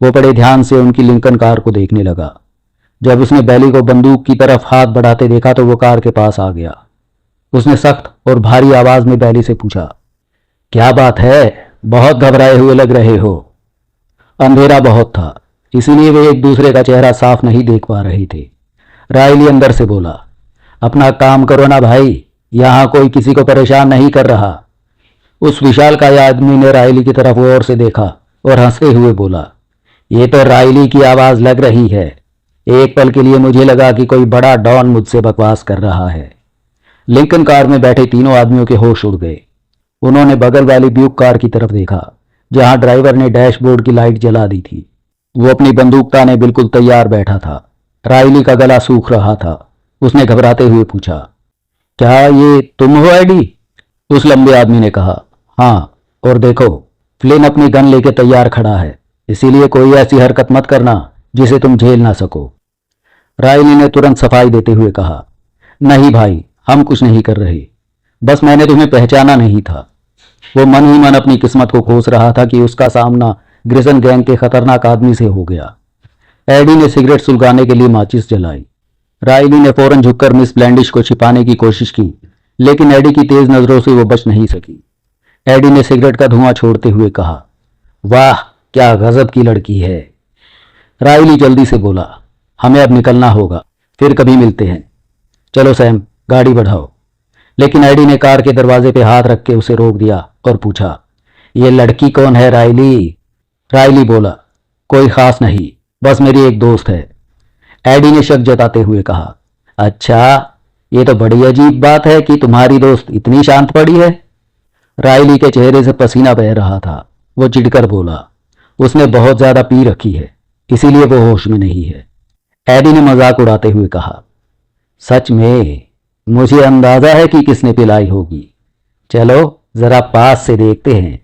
वो बड़े ध्यान से उनकी लिंकन कार को देखने लगा। जब उसने बैली को बंदूक की तरफ हाथ बढ़ाते देखा तो वो कार के पास आ गया। उसने सख्त और भारी आवाज में बैली से पूछा, क्या बात है, बहुत घबराए हुए लग रहे हो। अंधेरा बहुत था, इसीलिए वे एक दूसरे का चेहरा साफ नहीं देख पा रहे थे। रायली अंदर से बोला, अपना काम करो ना भाई, यहां कोई किसी को परेशान नहीं कर रहा। उस विशालकाय आदमी ने रायली की तरफ गौर से देखा और हंसते हुए बोला, ये तो रायली की आवाज लग रही है। एक पल के लिए मुझे लगा कि कोई बड़ा डॉन मुझसे बकवास कर रहा है। लिंकन कार में बैठे तीनों आदमियों के होश उड़ गए। उन्होंने बगल वाली ब्यूक कार की तरफ देखा, जहां ड्राइवर ने डैशबोर्ड की लाइट जला दी थी। वो अपनी बंदूक ताने बिल्कुल तैयार बैठा था। रायली का गला सूख रहा था। उसने घबराते हुए पूछा, क्या ये तुम हो एडी? उस लंबे आदमी ने कहा, हाँ, और देखो, फ्लिन अपनी गन लेके तैयार खड़ा है, इसीलिए कोई ऐसी हरकत मत करना जिसे तुम झेल ना सको। रायली ने तुरंत सफाई देते हुए कहा, नहीं भाई, हम कुछ नहीं कर रहे, बस मैंने तुम्हें पहचाना नहीं था। वो मन ही मन अपनी किस्मत को कोस रहा था कि उसका सामना ग्रिसन गैंग के खतरनाक आदमी से हो गया। एडी ने सिगरेट सुलगाने के लिए माचिस जलाई। रायली ने फौरन झुककर मिस ब्लैंडिश को छिपाने की कोशिश की, लेकिन एडी की तेज नजरों से वो बच नहीं सकी। एडी ने सिगरेट का धुआं छोड़ते हुए कहा, वाह, क्या गजब की लड़की है। रायली जल्दी से बोला, हमें अब निकलना होगा, फिर कभी मिलते हैं। चलो सैम, गाड़ी बढ़ाओ। लेकिन एडी ने कार के दरवाजे पे हाथ रख के उसे रोक दिया और पूछा, ये लड़की कौन है रायली? रायली बोला, कोई खास नहीं, बस मेरी एक दोस्त है। एडी ने शक जताते हुए कहा, अच्छा, ये तो बड़ी अजीब बात है कि तुम्हारी दोस्त इतनी शांत पड़ी है। रायली के चेहरे से पसीना बह रहा था। वो चिढ़कर बोला, उसने बहुत ज्यादा पी रखी है, इसीलिए वो होश में नहीं है। एडी ने मजाक उड़ाते हुए कहा, सच में मुझे अंदाजा है कि किसने पिलाई होगी। चलो जरा पास से देखते हैं।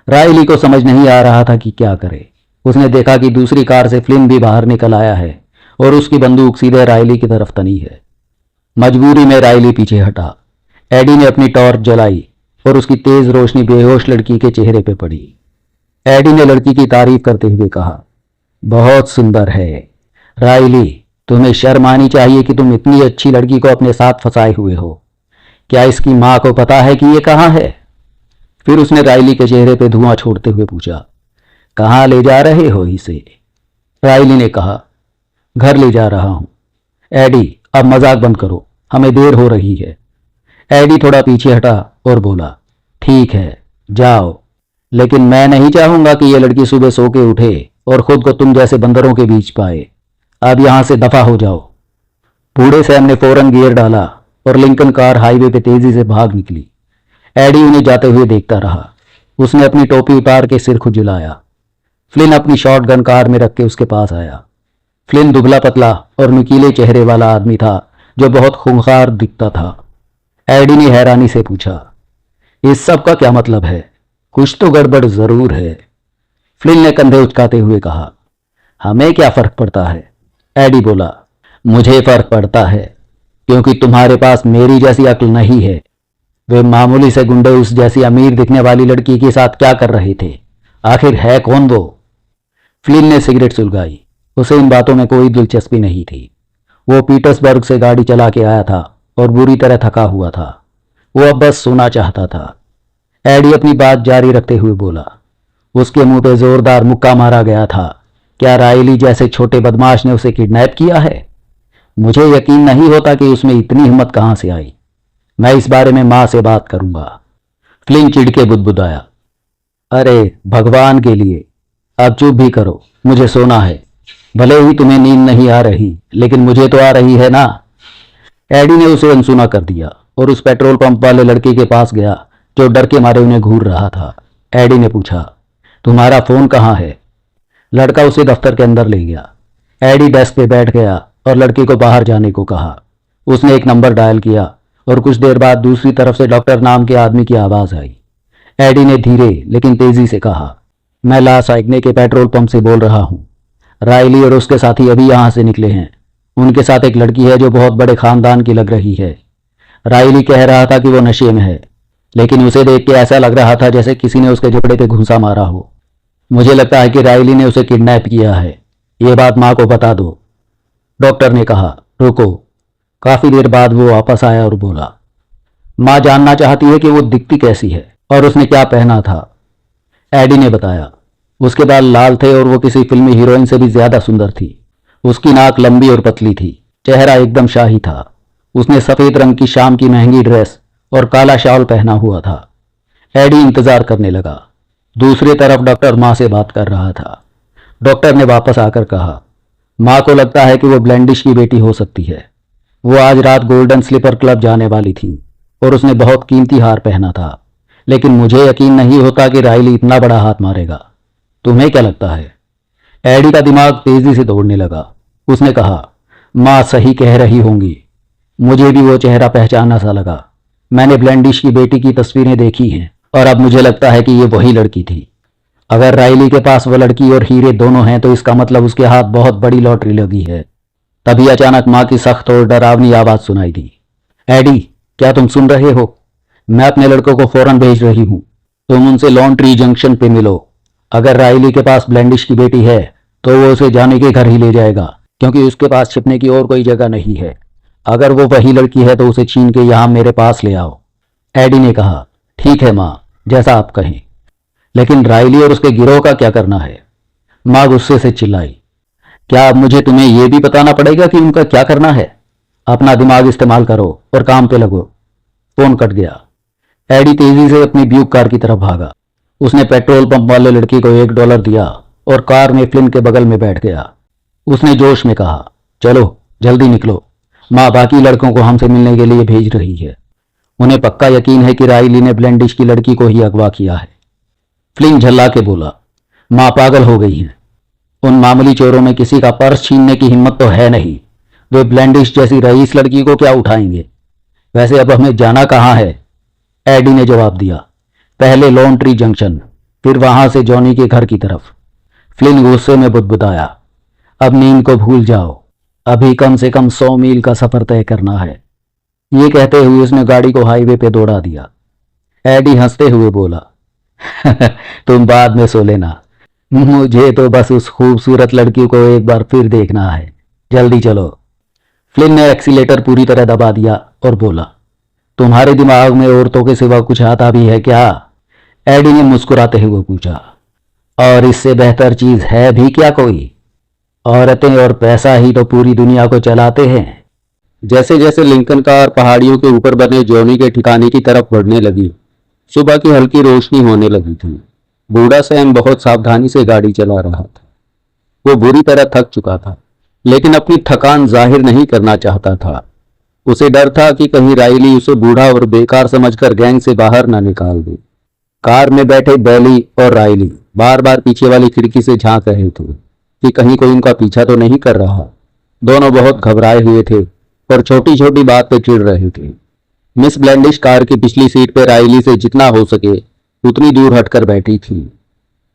रायली को समझ नहीं आ रहा था कि क्या करे। उसने देखा कि दूसरी कार से फ्लिन भी बाहर निकल आया है और उसकी बंदूक सीधे रायली की तरफ तनी है। मजबूरी में रायली पीछे हटा। एडी ने अपनी टॉर्च जलाई और उसकी तेज रोशनी बेहोश लड़की के चेहरे पे पड़ी। एडी ने लड़की की तारीफ करते हुए कहा, बहुत सुंदर है। रायली, तुम्हें शर्म आनी चाहिए कि तुम इतनी अच्छी लड़की को अपने साथ फंसाए हुए हो। क्या इसकी मां को पता है कि ये कहाँ है? फिर उसने रायली के चेहरे पे धुआं छोड़ते हुए पूछा, कहाँ ले जा रहे हो इसे? रायली ने कहा, घर ले जा रहा हूं। एडी, अब मजाक बंद करो, हमें देर हो रही है। एडी थोड़ा पीछे हटा और बोला, ठीक है, जाओ, लेकिन मैं नहीं चाहूंगा कि यह लड़की सुबह सो के उठे और खुद को तुम जैसे बंदरों के बीच पाए। अब यहां से दफा हो जाओ। बूढ़े सैम ने फौरन गियर डाला और लिंकन कार हाईवे पे तेजी से भाग निकली। एडी उन्हें जाते हुए देखता रहा। उसने अपनी टोपी उतार के सिर खुजलाया। फ्लिन अपनी शॉटगन कार में रख के उसके पास आया। फ्लिन दुबला पतला और नुकीले चेहरे वाला आदमी था जो बहुत खूंखार दिखता था। एडी ने हैरानी से पूछा, इस सब का क्या मतलब है? कुछ तो गड़बड़ जरूर है। फ्लिन ने कंधे उचकाते हुए कहा, हमें क्या फर्क पड़ता है? एडी बोला, मुझे फर्क पड़ता है, क्योंकि तुम्हारे पास मेरी जैसी अक्ल नहीं है। वे मामूली से गुंडे उस जैसी अमीर दिखने वाली लड़की के साथ क्या कर रहे थे? आखिर है कौन वो? फ्लिन ने सिगरेट सुलगाई। उसे इन बातों में कोई दिलचस्पी नहीं थी। वो पीटर्सबर्ग से गाड़ी चला के आया था और बुरी तरह थका हुआ था। वो अब बस सोना चाहता था। एडी अपनी बात जारी रखते हुए बोला, उसके मुंह पे जोरदार मुक्का मारा गया था। क्या रायली जैसे छोटे बदमाश ने उसे किडनैप किया है? मुझे यकीन नहीं होता कि उसमें इतनी हिम्मत कहां से आई। मैं इस बारे में मां से बात करूंगा। फ्लिन चिढ़ के बुदबुदाया, अरे भगवान के लिए, अब चुप भी करो, मुझे सोना है। भले ही तुम्हें नींद नहीं आ रही, लेकिन मुझे तो आ रही है ना। एडी ने उसे अनसुना कर दिया और उस पेट्रोल पंप वाले लड़के के पास गया जो डर के मारे उन्हें घूर रहा था। एडी ने पूछा, तुम्हारा फोन कहाँ है? लड़का उसे दफ्तर के अंदर ले गया। एडी डेस्क पे बैठ गया और लड़के को बाहर जाने को कहा। उसने एक नंबर डायल किया और कुछ देर बाद दूसरी तरफ से डॉक्टर नाम के आदमी की आवाज आई। एडी ने धीरे लेकिन तेजी से कहा, मैं लास आइग्ने के पेट्रोल पंप से बोल रहा हूँ। राइली और उसके साथी अभी यहाँ से निकले हैं। उनके साथ एक लड़की है जो बहुत बड़े खानदान की लग रही है। राइली कह रहा था कि वो नशे में है, लेकिन उसे देख के ऐसा लग रहा था जैसे किसी ने उसके जबड़े पे घूंसा मारा हो। मुझे लगता है कि राइली ने उसे किडनैप किया है। ये बात माँ को बता दो। डॉक्टर ने कहा, रुको। काफी देर बाद वो वापस आया और बोला, माँ जानना चाहती है कि वो दिखती कैसी है और उसने क्या पहना था। एडी ने बताया, उसके बाल लाल थे और वो किसी फिल्मी हीरोइन से भी ज्यादा सुंदर थी। उसकी नाक लंबी और पतली थी, चेहरा एकदम शाही था। उसने सफेद रंग की शाम की महंगी ड्रेस और काला शॉल पहना हुआ था। एडी इंतजार करने लगा। दूसरी तरफ डॉक्टर माँ से बात कर रहा था। डॉक्टर ने वापस आकर कहा, माँ को लगता है कि वो ब्लेंडिश की बेटी हो सकती है। वो आज रात गोल्डन स्लीपर क्लब जाने वाली थी और उसने बहुत कीमती हार पहना था, लेकिन मुझे यकीन नहीं होता कि राइली इतना बड़ा हाथ मारेगा। तुम्हें क्या लगता है? एडी का दिमाग तेजी से दौड़ने लगा। उसने कहा, माँ सही कह रही होंगी। मुझे भी वो चेहरा पहचाना सा लगा। मैंने ब्लेंडिश की बेटी की तस्वीरें देखी हैं और अब मुझे लगता है कि ये वही लड़की थी। अगर राइली के पास वो लड़की और हीरे दोनों हैं तो इसका मतलब उसके हाथ बहुत बड़ी लॉटरी लगी है। तभी अचानक माँ की सख्त और डरावनी आवाज सुनाई दी, एडी क्या तुम सुन रहे हो? मैं अपने लड़कों को फौरन भेज रही हूँ। तुम उनसे लॉन्ड्री जंक्शन पे मिलो। अगर राइली के पास ब्लेंडिश की बेटी है तो वो उसे जाने के घर ही ले जाएगा, क्योंकि उसके पास छिपने की और कोई जगह नहीं है। अगर वो वही लड़की है तो उसे छीन के यहां मेरे पास ले आओ। एडी ने कहा, ठीक है माँ, जैसा आप कहें। लेकिन राइली और उसके गिरोह का क्या करना है? माँ गुस्से से चिल्लाई, क्या अब मुझे तुम्हें यह भी बताना पड़ेगा कि उनका क्या करना है? अपना दिमाग इस्तेमाल करो और काम पे लगो। फोन कट गया। एडी तेजी से अपनी ब्यूक कार की तरफ भागा। उसने पेट्रोल पंप वाले लड़की को $1 दिया और कार में फ्लिन के बगल में बैठ गया। उसने जोश में कहा, चलो जल्दी निकलो, माँ बाकी लड़कों को हमसे मिलने के लिए भेज रही है। उन्हें पक्का यकीन है कि राइली ने ब्लेंडिश की लड़की को ही अगवा किया है। फ्लिन झल्ला के बोला, माँ पागल हो गई हैं। उन मामूली चोरों में किसी का पर्स छीनने की हिम्मत तो है नहीं। वे ब्लेंडिश जैसी रईस लड़की को क्या उठाएंगे? वैसे अब हमें जाना कहाँ है? एडी ने जवाब दिया, पहले लॉन्ड्री जंक्शन, फिर वहां से जॉनी के घर की तरफ। फ्लिन गुस्से में बुदबुदाया, अब नींद को भूल जाओ, अभी कम से कम 100 मील का सफर तय करना है। ये कहते हुए उसने गाड़ी को हाईवे पे दौड़ा दिया। एडी हंसते हुए बोला, तुम बाद में सो लेना, मुझे तो बस उस खूबसूरत लड़की को एक बार फिर देखना है। जल्दी चलो। फ्लिन ने एक्सीलेटर पूरी तरह दबा दिया और बोला, तुम्हारे दिमाग में औरतों के सिवा कुछ आता भी है क्या? एडी ने मुस्कुराते हुए पूछा, और इससे बेहतर चीज है भी क्या कोई? औरतें और पैसा ही तो पूरी दुनिया को चलाते हैं। जैसे जैसे लिंकन कार पहाड़ियों के ऊपर बने जॉनी के ठिकाने की तरफ बढ़ने लगी, सुबह की हल्की रोशनी होने लगी थी। बूढ़ा सैम बहुत सावधानी से गाड़ी चला रहा था। वो बुरी तरह थक चुका था, लेकिन अपनी थकान जाहिर नहीं करना चाहता था। उसे डर था कि कहीं राइली उसे बूढ़ा और बेकार समझकर गैंग से बाहर ना निकाल दे। कार में बैठे बैली और राइली बार बार पीछे वाली खिड़की से झांक रहे थे कि कहीं कोई उनका पीछा तो नहीं कर रहा। दोनों बहुत घबराए हुए थे और छोटी छोटी बात पे चिढ़ रहे थे। मिस ब्लेंडिश कार की पिछली सीट पर राइली से जितना हो सके उतनी दूर हटकर बैठी थी।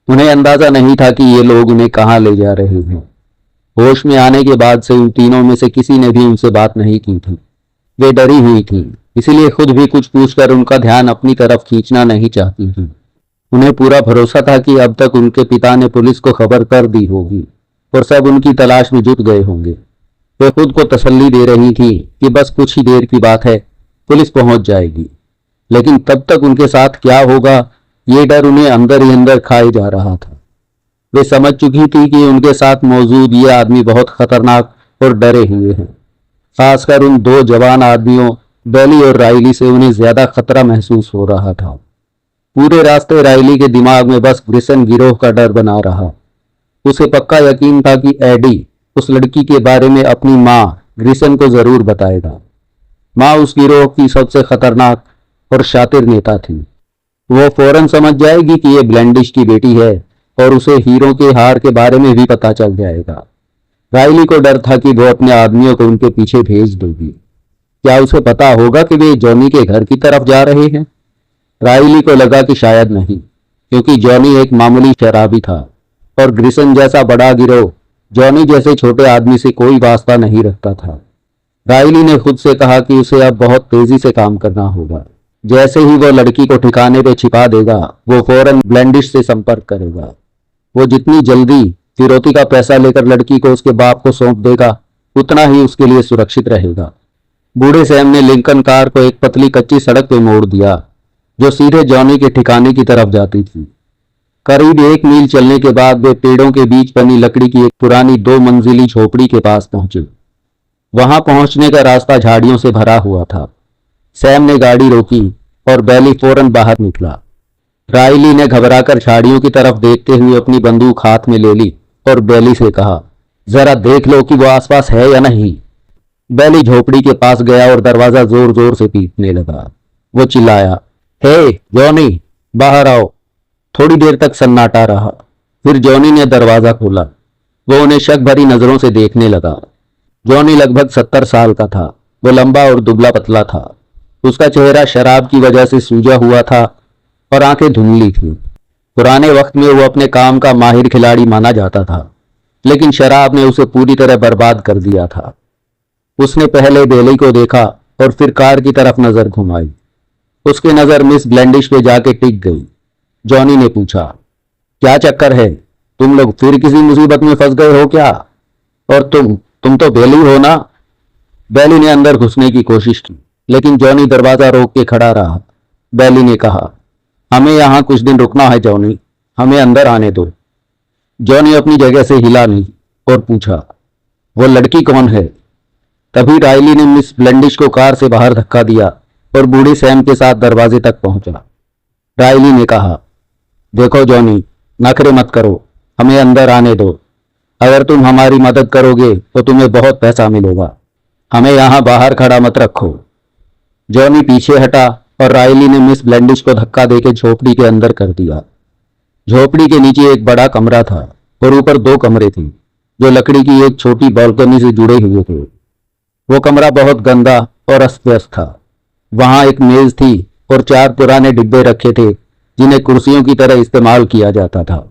उन्हें अंदाजा नहीं था कि ये लोग उन्हें कहाँ ले जा रहे हैं। होश में आने के बाद से उन तीनों में से किसी ने भी उनसे बात नहीं की थी। वे डरी हुई थी, इसीलिए खुद भी कुछ पूछकर उनका ध्यान अपनी तरफ खींचना नहीं चाहती थी। उन्हें पूरा भरोसा था कि अब तक उनके पिता ने पुलिस को खबर कर दी होगी और सब उनकी तलाश में जुट गए होंगे। वे खुद को तसल्ली दे रही थी कि बस कुछ ही देर की बात है, पुलिस पहुंच जाएगी। लेकिन तब तक उनके साथ क्या होगा, ये डर उन्हें अंदर ही अंदर खाए जा रहा था। वे समझ चुकी थी कि उनके साथ मौजूद ये आदमी बहुत खतरनाक और डरे हुए हैं। खासकर उन दो जवान आदमियों बैली और राइली से उन्हें ज्यादा खतरा महसूस हो रहा था। पूरे रास्ते राइली के दिमाग में बस ग्रिसन गिरोह का डर बना रहा। उसे पक्का यकीन था कि एडी उस लड़की के बारे में अपनी माँ ग्रिसन को जरूर बताएगा। माँ उस गिरोह की सबसे खतरनाक और शातिर नेता थी। वो फौरन समझ जाएगी कि ये ब्लेंडिश की बेटी है और उसे हीरो के हार के बारे में भी पता चल जाएगा। राइली को डर था कि वो अपने आदमियों को उनके पीछे भेज देगी। क्या उसे पता होगा कि वे जॉनी के घर की तरफ जा रहे हैं? राइली को लगा कि शायद नहीं, क्योंकि जॉनी एक मामूली शराबी था और ग्रिसन जैसा बड़ा गिरोह जॉनी जैसे छोटे आदमी से कोई वास्ता नहीं रखता था। राइली ने खुद से कहा कि उसे अब बहुत तेजी से काम करना होगा। जैसे ही वो लड़की को ठिकाने पे छिपा देगा, वो फौरन ब्लेंडिश से संपर्क करेगा। वो जितनी जल्दी फिरौती का पैसा लेकर लड़की को उसके बाप को सौंप देगा, उतना ही उसके लिए सुरक्षित रहेगा। बूढ़े सैम ने लिंकन कार को एक पतली कच्ची सड़क पे मोड़ दिया, जो सीधे जॉनी के ठिकाने की तरफ जाती थी। करीब 1 मील चलने के बाद वे पेड़ों के बीच बनी लकड़ी की एक पुरानी 2 मंजिली झोपड़ी के पास पहुंचे। वहां पहुंचने का रास्ता झाड़ियों से भरा हुआ था। सैम ने गाड़ी रोकी और बैली फौरन बाहर निकला। राइली ने घबराकर झाड़ियों की तरफ देखते हुए अपनी बंदूक हाथ में ले ली और बैली से कहा, जरा देख लो कि वो आसपास है या नहीं। बैली झोपड़ी के पास गया और दरवाजा जोर जोर से पीटने लगा। वो चिल्लाया, हे जॉनी, बाहर आओ। थोड़ी देर तक सन्नाटा रहा। फिर जॉनी ने दरवाजा खोला। वो उन्हें शक भरी नजरों से देखने लगा। जॉनी लगभग 70 साल का था। वो लंबा और दुबला पतला था। उसका चेहरा शराब की वजह से सूजा हुआ था और आंखें धुंधली थी। पुराने वक्त में वो अपने काम का माहिर खिलाड़ी माना जाता था, लेकिन शराब ने उसे पूरी तरह बर्बाद कर दिया था। उसने पहले बेली को देखा और फिर कार की तरफ नजर घुमाई। उसकी नजर मिस ब्लेंडिश पे जाके टिक गई। जॉनी ने पूछा, क्या चक्कर है? तुम लोग फिर किसी मुसीबत में फंस गए हो क्या? और तुम तो बेली हो ना? बेली ने अंदर घुसने की कोशिश की, लेकिन जॉनी दरवाजा रोक के खड़ा रहा। बेली ने कहा, हमें यहां कुछ दिन रुकना है जॉनी, हमें अंदर आने दो। जॉनी अपनी जगह से हिला नहीं और पूछा, वो लड़की कौन है? तभी राइली ने मिस ब्लेंडिश को कार से बाहर धक्का दिया और बूढ़ी सैम के साथ दरवाजे तक पहुंचा। राइली ने कहा, देखो जॉनी, नखरे मत करो, हमें अंदर आने दो। अगर तुम हमारी मदद करोगे तो तुम्हें बहुत पैसा मिलेगा। हमें यहां बाहर खड़ा मत रखो। जॉनी पीछे हटा और राइली ने मिस ब्लेंडिश को धक्का देकर झोपड़ी के अंदर कर दिया। झोपड़ी के नीचे एक बड़ा कमरा था और ऊपर 2 कमरे थे, जो लकड़ी की एक छोटी बालकनी से जुड़े हुए थे। वो कमरा बहुत गंदा और अस्त व्यस्त था। वहां एक मेज थी और 4 पुराने डिब्बे रखे थे, जिन्हें कुर्सियों की तरह इस्तेमाल किया जाता था।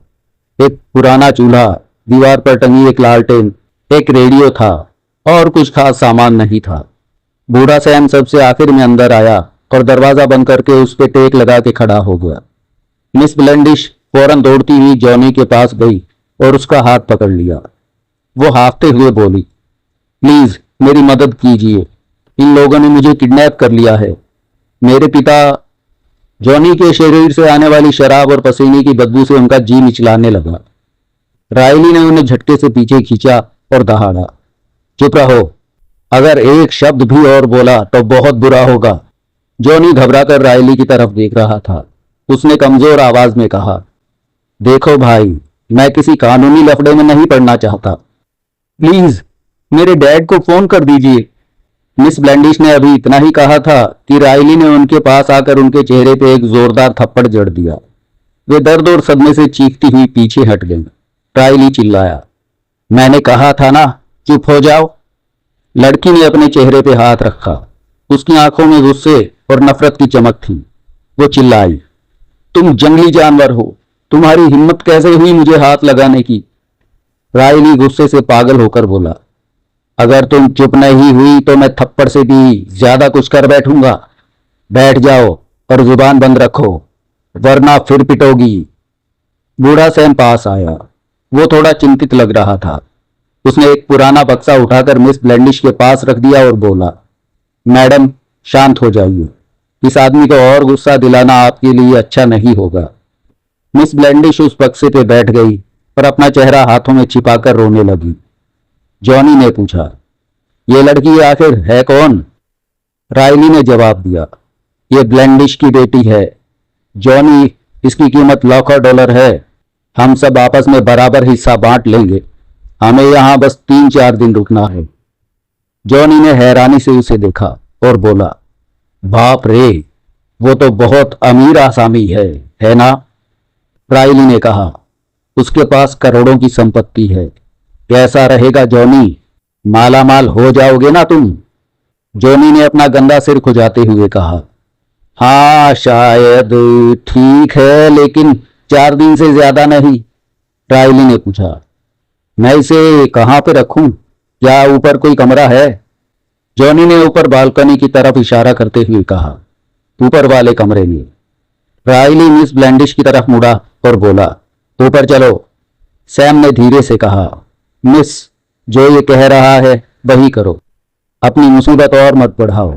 एक पुराना चूल्हा, दीवार पर टंगी एक लालटेन, एक रेडियो था और कुछ खास सामान नहीं था। बूढ़ा सैम सबसे आखिर में अंदर आया और दरवाजा बंद करके उस पर टेक लगा के खड़ा हो गया। मिस ब्लेंडिश फौरन दौड़ती हुई जॉनी के पास गई और उसका हाथ पकड़ लिया। वो हाफते हुए बोली, प्लीज मेरी मदद कीजिए, इन लोगों ने मुझे किडनैप कर लिया है। मेरे पिता। जॉनी के शरीर से आने वाली शराब और पसीने की बदबू से उनका जी मिचलाने लगा। राइली ने उन्हें झटके से पीछे खींचा और दहाड़ा, चुप रहो, अगर एक शब्द भी और बोला तो बहुत बुरा होगा। जॉनी घबराकर राइली की तरफ देख रहा था। उसने कमजोर आवाज में कहा, देखो भाई, मैं किसी कानूनी लफड़े में नहीं पड़ना चाहता। प्लीज मेरे डैड को फोन कर दीजिए। मिस ब्लेंडिश ने अभी इतना ही कहा था कि राइली ने उनके पास आकर उनके चेहरे पे एक जोरदार थप्पड़ जड़ दिया। वे दर्द और सदमे से चीखती हुई पीछे हट गई। राइली चिल्लाया, मैंने कहा था ना, चुप हो जाओ। लड़की ने अपने चेहरे पे हाथ रखा। उसकी आंखों में गुस्से और नफरत की चमक थी। वो चिल्लाई, तुम जंगली जानवर हो, तुम्हारी हिम्मत कैसे हुई मुझे हाथ लगाने की? राइली गुस्से से पागल होकर बोला, अगर तुम चुप नहीं हुई तो मैं थप्पड़ से भी ज्यादा कुछ कर बैठूंगा। बैठ जाओ और जुबान बंद रखो, वरना फिर पिटोगी। बूढ़ा सैम पास आया। वो थोड़ा चिंतित लग रहा था। उसने एक पुराना बक्सा उठाकर मिस ब्लेंडिश के पास रख दिया और बोला, मैडम शांत हो जाइए, इस आदमी को और गुस्सा दिलाना आपके लिए अच्छा नहीं होगा। मिस ब्लेंडिश उस बक्से पे बैठ गई और अपना चेहरा हाथों में छिपाकर रोने लगी। जॉनी ने पूछा, ये लड़की आखिर है कौन? राइली ने जवाब दिया, ये ब्लेंडिश की बेटी है। जॉनी, इसकी कीमत $1,00,000 है। हम सब आपस में बराबर हिस्सा बांट लेंगे। हमें यहां बस 3-4 दिन रुकना है। जॉनी ने हैरानी से उसे देखा और बोला, बाप रे, वो तो बहुत अमीर आसामी है ना? राइली ने कहा, उसके पास करोड़ों की संपत्ति है। कैसा रहेगा जॉनी, माला माल हो जाओगे ना तुम। जॉनी ने अपना गंदा सिर खुजाते हुए कहा, हाँ शायद ठीक है, लेकिन 4 दिन से ज्यादा नहीं। राइली ने पूछा, मैं इसे कहाँ पे रखूं? क्या ऊपर कोई कमरा है? जॉनी ने ऊपर बालकनी की तरफ इशारा करते हुए कहा, ऊपर वाले कमरे में। राइली मिस ब्लैंडिश की तरफ मुड़ा और बोला, ऊपर चलो। सैम ने धीरे से कहा, मिस, जो ये कह रहा है वही करो, अपनी मुसीबत और मत बढ़ाओ।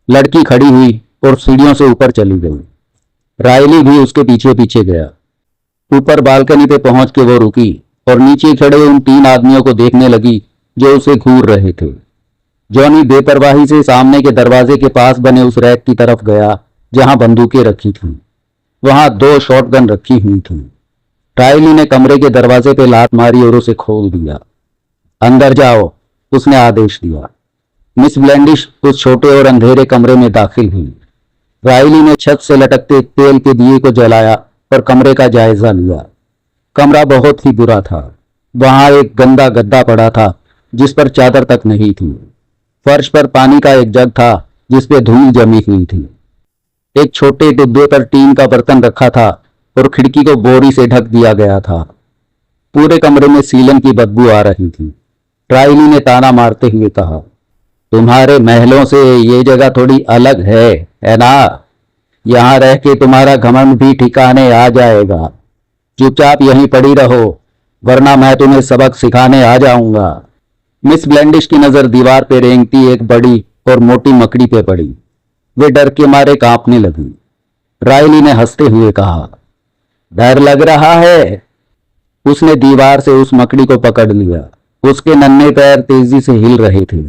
लड़की खड़ी हुई और सीढ़ियों से ऊपर चली गई। राइली भी उसके पीछे पीछे गया। ऊपर बालकनी पे पहुंच के वो रुकी और नीचे खड़े उन 3 आदमियों को देखने लगी जो उसे घूर रहे थे। जॉनी बेपरवाही से सामने के दरवाजे के पास बने उस रैक की तरफ गया जहां बंदूकें रखी थीं। वहां 2 शॉटगन रखी हुई थीं। राइली ने कमरे के दरवाजे पे लात मारी और उसे खोल दिया। अंदर जाओ, उसने आदेश दिया। मिस ब्लैंडिश उस छोटे और अंधेरे कमरे में दाखिल हुई। राइली ने छत से लटकते तेल के दिए को जलाया और कमरे का जायजा लिया। कमरा बहुत ही बुरा था। वहां एक गंदा गद्दा पड़ा था जिस पर चादर तक नहीं थी। फर्श पर पानी का एक जग था जिस पे धूल जमी हुई थी। एक छोटे डिब्बे पर टीन का बर्तन रखा था और खिड़की को बोरी से ढक दिया गया था। पूरे कमरे में सीलन की बदबू आ रही थी। राइली ने ताना मारते हुए कहा, तुम्हारे महलों से ये जगह थोड़ी अलग है ना? यहां रह के तुम्हारा घमंड भी ठिकाने आ जाएगा। चुपचाप यहीं पड़ी रहो, वरना मैं तुम्हें सबक सिखाने आ जाऊंगा। मिस ब्लैंडिश की नजर दीवार पे रेंगती एक बड़ी और मोटी मकड़ी पे पड़ी। वे डर के मारे कांपने लगी। राइली ने हंसते हुए कहा, डर लग रहा है? उसने दीवार से उस मकड़ी को पकड़ लिया। उसके नन्हे पैर तेजी से हिल रहे थे।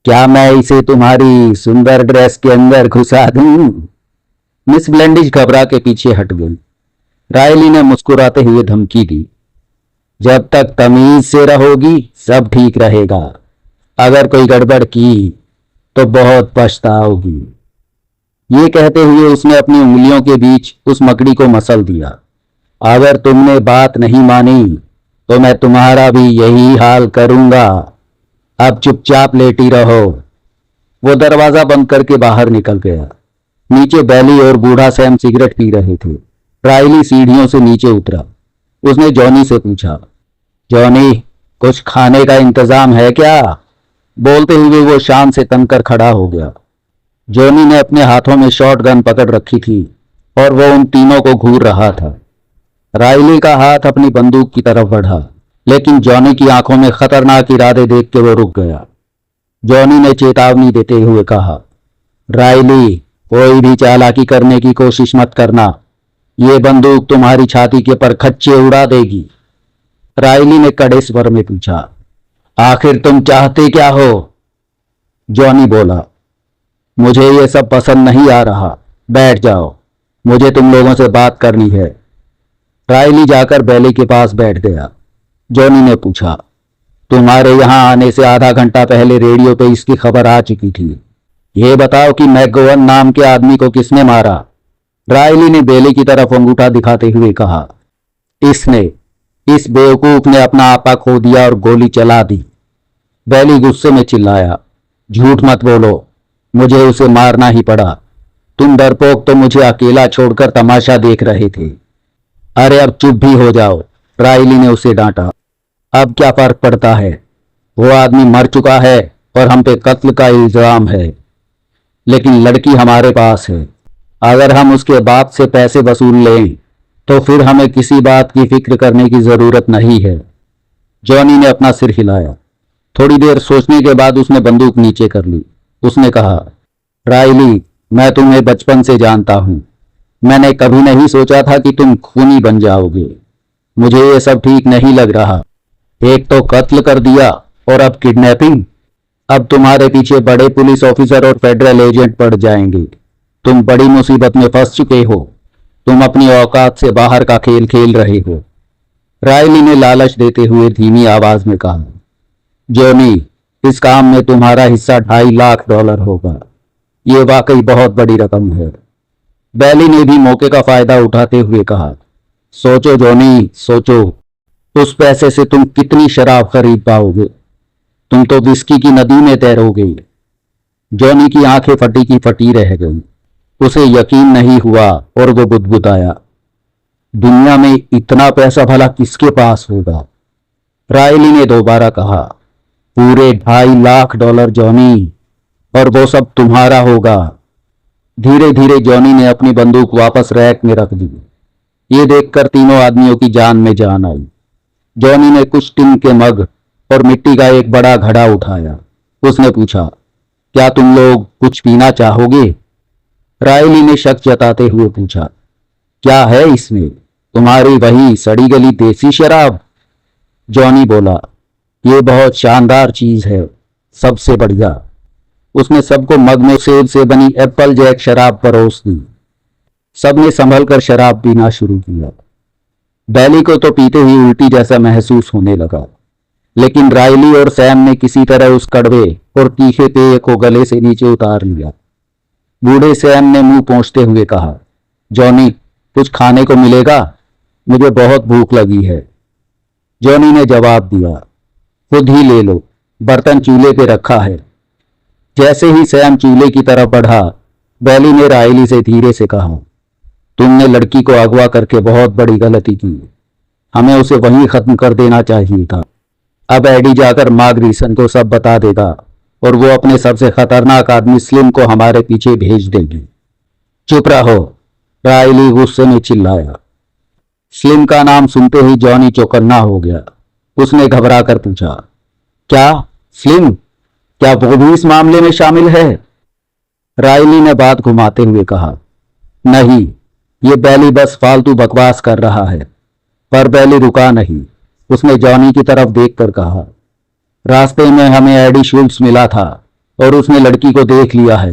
क्या मैं इसे तुम्हारी सुंदर ड्रेस के अंदर घुसा दूं? मिस ब्लैंडिश घबरा के पीछे हट गई। राइली ने मुस्कुराते हुए धमकी दी, जब तक तमीज से रहोगी सब ठीक रहेगा। अगर कोई गड़बड़ की तो बहुत पछताओगी। ये कहते हुए उसने अपनी उंगलियों के बीच उस मकड़ी को मसल दिया। अगर तुमने बात नहीं मानी तो मैं तुम्हारा भी यही हाल करूंगा। अब चुपचाप लेटी रहो। वो दरवाजा बंद करके बाहर निकल गया। नीचे बैली और बूढ़ा सैम सिगरेट पी रहे थे। राइली सीढ़ियों से नीचे उतरा। उसने जॉनी से पूछा, जॉनी, कुछ खाने का इंतजाम है क्या? बोलते हुए वो शान से तनकर खड़ा हो गया। जॉनी ने अपने हाथों में शॉटगन पकड़ रखी थी और वो उन तीनों को घूर रहा था। राइली का हाथ अपनी बंदूक की तरफ बढ़ा, लेकिन जॉनी की आंखों में खतरनाक इरादे देख के वो रुक गया। जॉनी ने चेतावनी देते हुए कहा, राइली, कोई भी चालाकी करने की कोशिश मत करना। ये बंदूक तुम्हारी छाती के पर खच्चे उड़ा देगी। राइली ने कड़े स्वर में पूछा, आखिर तुम चाहते क्या हो? जॉनी बोला, मुझे ये सब पसंद नहीं आ रहा। बैठ जाओ, मुझे तुम लोगों से बात करनी है। राइली जाकर बैली के पास बैठ गया। जॉनी ने पूछा, तुम्हारे यहां आने से आधा घंटा पहले रेडियो पे इसकी खबर आ चुकी थी। ये बताओ कि मैकगोवन नाम के आदमी को किसने मारा? राइली ने बेली की तरफ अंगूठा दिखाते हुए कहा, इसने, इस बेवकूफ ने अपना आपा खो दिया और गोली चला दी। बेली गुस्से में चिल्लाया, झूठ मत बोलो, मुझे उसे मारना ही पड़ा। तुम डरपोक तो मुझे अकेला छोड़कर तमाशा देख रहे थे। अरे अब चुप भी हो जाओ, राइली ने उसे डांटा। अब क्या फर्क पड़ता है? वो आदमी मर चुका है और हम पे कत्ल का इल्जाम है, लेकिन लड़की हमारे पास है। अगर हम उसके बाप से पैसे वसूल लें तो फिर हमें किसी बात की फिक्र करने की जरूरत नहीं है। जॉनी ने अपना सिर हिलाया। थोड़ी देर सोचने के बाद उसने बंदूक नीचे कर ली। उसने कहा, राइली, मैं तुम्हें बचपन से जानता हूं। मैंने कभी नहीं सोचा था कि तुम खूनी बन जाओगे। मुझे ये सब ठीक नहीं लग रहा। एक तो कत्ल कर दिया और अब किडनैपिंग। अब तुम्हारे पीछे बड़े पुलिस ऑफिसर और फेडरल एजेंट पड़ जाएंगे। तुम बड़ी मुसीबत में फंस चुके हो। तुम अपनी औकात से बाहर का खेल खेल रहे हो। राइली ने लालच देते हुए धीमी आवाज में कहा, जॉनी, इस काम में तुम्हारा हिस्सा $2.5 लाख होगा। ये वाकई बहुत बड़ी रकम है। बैली ने भी मौके का फायदा उठाते हुए कहा, सोचो जॉनी, सोचो, उस पैसे से तुम कितनी शराब खरीद पाओगे? तुम तो विस्की की नदी में तैरोगे। जॉनी की आंखें फटी की फटी रह गई। उसे यकीन नहीं हुआ और वो बुदबुदाया, दुनिया में इतना पैसा भला किसके पास होगा? रायली ने दोबारा कहा, पूरे $2.5 लाख जॉनी, और वो सब तुम्हारा होगा। धीरे धीरे जॉनी ने अपनी बंदूक वापस रैक में रख दी। ये देखकर तीनों आदमियों की जान में जान आई। जॉनी ने कुछ टिन के मग और मिट्टी का एक बड़ा घड़ा उठाया। उसने पूछा, क्या तुम लोग कुछ पीना चाहोगे? रायली ने शक जताते हुए पूछा, क्या है इसमें? तुम्हारी वही सड़ी गली देसी शराब? जॉनी बोला, ये बहुत शानदार चीज है, सबसे बढ़िया। उसने सबको मग में सेब से बनी एप्पल जैक शराब परोस दी। सबने संभल कर शराब पीना शुरू किया। बैली को तो पीते ही उल्टी जैसा महसूस होने लगा, लेकिन रायली और सैम ने किसी तरह उस कड़वे और तीखे पेय को गले से नीचे उतार लिया। बूढ़े सैम ने मुंह पोंछते हुए कहा, जॉनी, कुछ खाने को मिलेगा? मुझे बहुत भूख लगी है। जॉनी ने जवाब दिया, खुद ही ले लो, बर्तन चूल्हे पे रखा है। जैसे ही सैम चूल्हे की तरफ बढ़ा, बैली ने रायली से धीरे से कहा, तुमने लड़की को अगवा करके बहुत बड़ी गलती की। हमें उसे वहीं खत्म कर देना चाहिए था। अब एडी जाकर माँ ग्रीसन को सब बता देगा और वो अपने सबसे खतरनाक आदमी स्लिम को हमारे पीछे भेज देगी। चुप रहो, रायली गुस्से में चिल्लाया। स्लिम का नाम सुनते ही जॉनी चौकन्ना हो गया। उसने घबरा कर पूछा, क्या स्लिम? क्या वो भी इस मामले में शामिल है? रायली ने बात घुमाते हुए कहा, नहीं, ये बैली बस फालतू बकवास कर रहा है। पर बैली रुका नहीं। उसने जॉनी की तरफ देखकर कहा, रास्ते में हमें एडी शुल्ट्ज मिला था और उसने लड़की को देख लिया है।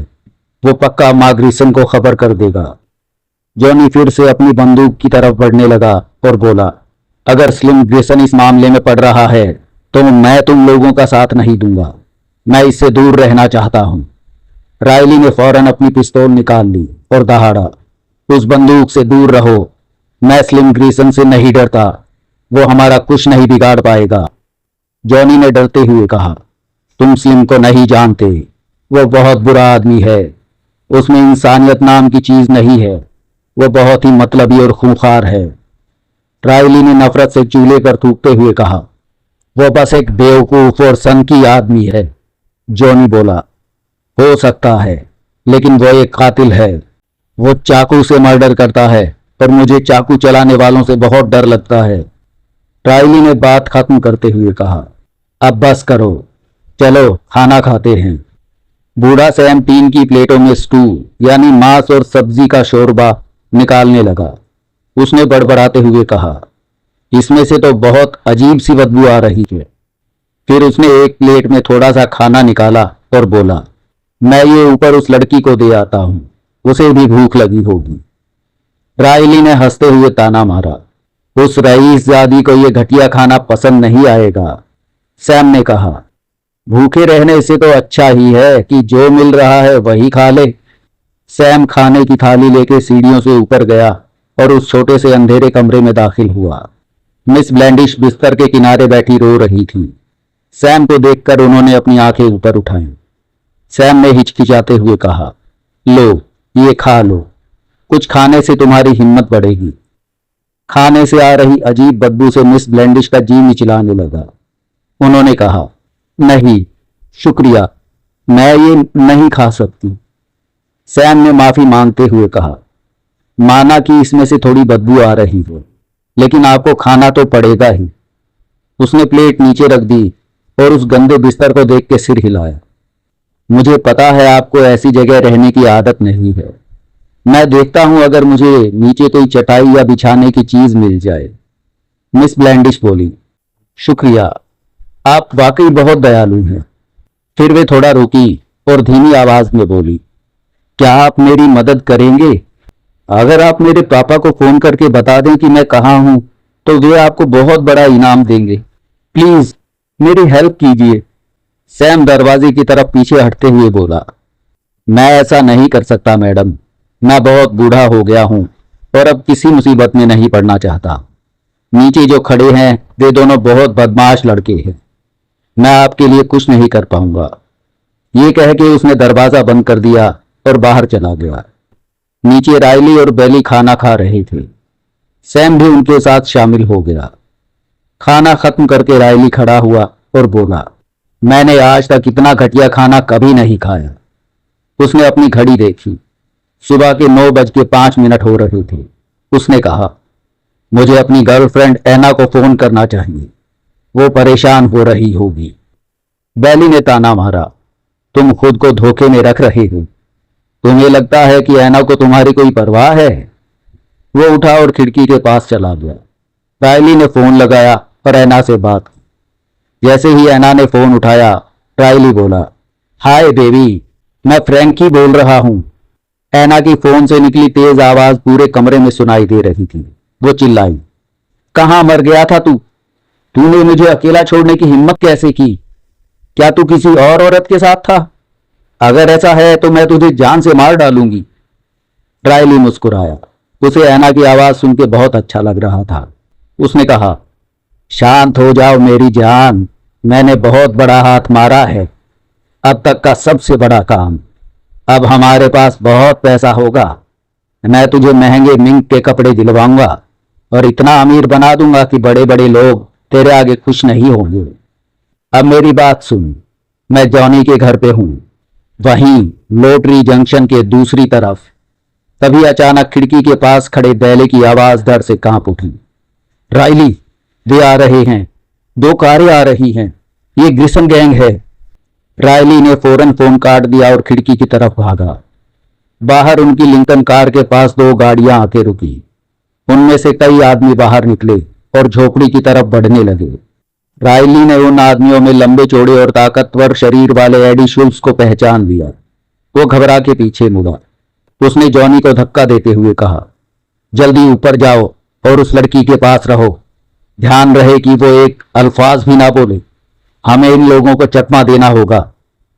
वो पक्का माँ ग्रीसन को खबर कर देगा। जॉनी फिर से अपनी बंदूक की तरफ बढ़ने लगा और बोला, अगर स्लिम ग्रीसन इस मामले में पड़ रहा है तो मैं तुम लोगों का साथ नहीं दूंगा। मैं इससे दूर रहना चाहता हूं। रायली ने फौरन अपनी पिस्तौल निकाल ली और दहाड़ा, उस बंदूक से दूर रहो। मैं स्लिम ग्रीसन से नहीं डरता, वो हमारा कुछ नहीं बिगाड़ पाएगा। जॉनी ने डरते हुए कहा, तुम स्लिम को नहीं जानते, वो बहुत बुरा आदमी है। उसमें इंसानियत नाम की चीज नहीं है। वो बहुत ही मतलबी और खूंखार है। रायली ने नफरत से चूल्हे पर थूकते हुए कहा, वो बस एक बेवकूफ और सनकी आदमी है। जॉनी बोला, हो सकता है, लेकिन वो एक कातिल है। वो चाकू से मर्डर करता है और मुझे चाकू चलाने वालों से बहुत डर लगता है। रायली ने बात खत्म करते हुए कहा, अब बस करो, चलो खाना खाते हैं। बूढ़ा सैम 3 की प्लेटों में स्टू यानी मांस और सब्जी का शोरबा निकालने लगा। उसने बड़बड़ाते हुए कहा, इसमें से तो बहुत अजीब सी बदबू आ रही है। फिर उसने एक प्लेट में थोड़ा सा खाना निकाला और बोला, मैं ये ऊपर उस लड़की को दे आता हूं, उसे भी भूख लगी होगी। रायली ने हंसते हुए ताना मारा, उस रईसजादी को ये घटिया खाना पसंद नहीं आएगा। सैम ने कहा, भूखे रहने से तो अच्छा ही है कि जो मिल रहा है वही खा ले। सैम खाने की थाली लेके सीढ़ियों से ऊपर गया और उस छोटे से अंधेरे कमरे में दाखिल हुआ। मिस ब्लैंडिश बिस्तर के किनारे बैठी रो रही थी। सैम को देखकर उन्होंने अपनी आंखें ऊपर उठाई। सैम ने हिचकिचाते हुए कहा, लो, ये खा लो, कुछ खाने से तुम्हारी हिम्मत बढ़ेगी। खाने से आ रही अजीब बदबू से मिस ब्लैंडिश का जी मिचलाने लगा। उन्होंने कहा, नहीं शुक्रिया, मैं ये नहीं खा सकती। सैम ने माफी मांगते हुए कहा, माना कि इसमें से थोड़ी बदबू आ रही है, लेकिन आपको खाना तो पड़ेगा ही। उसने प्लेट नीचे रख दी और उस गंदे बिस्तर को देख के सिर हिलाया। मुझे पता है आपको ऐसी जगह रहने की आदत नहीं है। मैं देखता हूं अगर मुझे नीचे कोई चटाई या बिछाने की चीज मिल जाए। मिस ब्लैंडिश बोली, शुक्रिया, आप वाकई बहुत दयालु हैं। फिर वे थोड़ा रुकी और धीमी आवाज में बोली, क्या आप मेरी मदद करेंगे? अगर आप मेरे पापा को फोन करके बता दें कि मैं कहाँ हूं तो वे आपको बहुत बड़ा इनाम देंगे। प्लीज मेरी हेल्प कीजिए। सैम दरवाजे की तरफ पीछे हटते हुए बोला, मैं ऐसा नहीं कर सकता मैडम, मैं बहुत बूढ़ा हो गया हूं और अब किसी मुसीबत में नहीं पड़ना चाहता। नीचे जो खड़े हैं वे दोनों बहुत बदमाश लड़के हैं, मैं आपके लिए कुछ नहीं कर पाऊंगा। ये कह के उसने दरवाजा बंद कर दिया और बाहर चला गया। नीचे रायली और बेली खाना खा रहे थे। सैम भी उनके साथ शामिल हो गया। खाना खत्म करके रायली खड़ा हुआ और बोला, मैंने आज तक इतना घटिया खाना कभी नहीं खाया। उसने अपनी घड़ी देखी। सुबह के 9:05 हो रहे थे। उसने कहा, मुझे अपनी गर्लफ्रेंड एना को फोन करना चाहिए, वो परेशान हो रही होगी। बेली ने ताना मारा, तुम खुद को धोखे में रख रहे हो। तुम्हें लगता है कि एना को तुम्हारी कोई परवाह है? वो उठा और खिड़की के पास चला गया। रायली ने फोन लगाया और एना से बात की। जैसे ही एना ने फोन उठाया, रायली बोला, हाय बेबी, मैं फ्रैंकी बोल रहा हूं। एना की फोन से निकली तेज आवाज पूरे कमरे में सुनाई दे रही थी। वो चिल्लाई, कहां मर गया था तू? तूने मुझे अकेला छोड़ने की हिम्मत कैसे की? क्या तू किसी और औरत के साथ था? अगर ऐसा है तो मैं तुझे जान से मार डालूंगी। रायली मुस्कुराया। उसे एना की आवाज सुन के बहुत अच्छा लग रहा था। उसने कहा, शांत हो जाओ मेरी जान, मैंने बहुत बड़ा हाथ मारा है, अब तक का सबसे बड़ा काम। अब हमारे पास बहुत पैसा होगा। मैं तुझे महंगे मिंक के कपड़े दिलवाऊंगा और इतना अमीर बना दूंगा कि बड़े बड़े लोग तेरे आगे खुश नहीं होंगे। अब मेरी बात सुन, मैं जॉनी के घर पे हूं, वहीं लोटरी जंक्शन के दूसरी तरफ। तभी अचानक खिड़की के पास खड़े बैले की आवाज डर से कांप उठी। रायली, वे आ रहे हैं, 2 कारें आ रही हैं, ये ग्रिसन गैंग है। रायली ने फौरन फोन काट दिया और खिड़की की तरफ भागा। बाहर उनकी लिंकन कार के पास 2 गाड़ियां आके रुकी। उनमें से कई आदमी बाहर निकले और झोपड़ी की तरफ बढ़ने लगे। रायली ने उन आदमियों में लंबे चौड़े और ताकतवर शरीर वाले एडी शुल्स को पहचान लिया। वो घबरा के पीछे मुड़ा। उसने जॉनी को धक्का देते हुए कहा, जल्दी ऊपर जाओ और उस लड़की के पास रहो। ध्यान रहे कि वो एक अल्फाज भी ना बोले। हमें इन लोगों को चकमा देना होगा,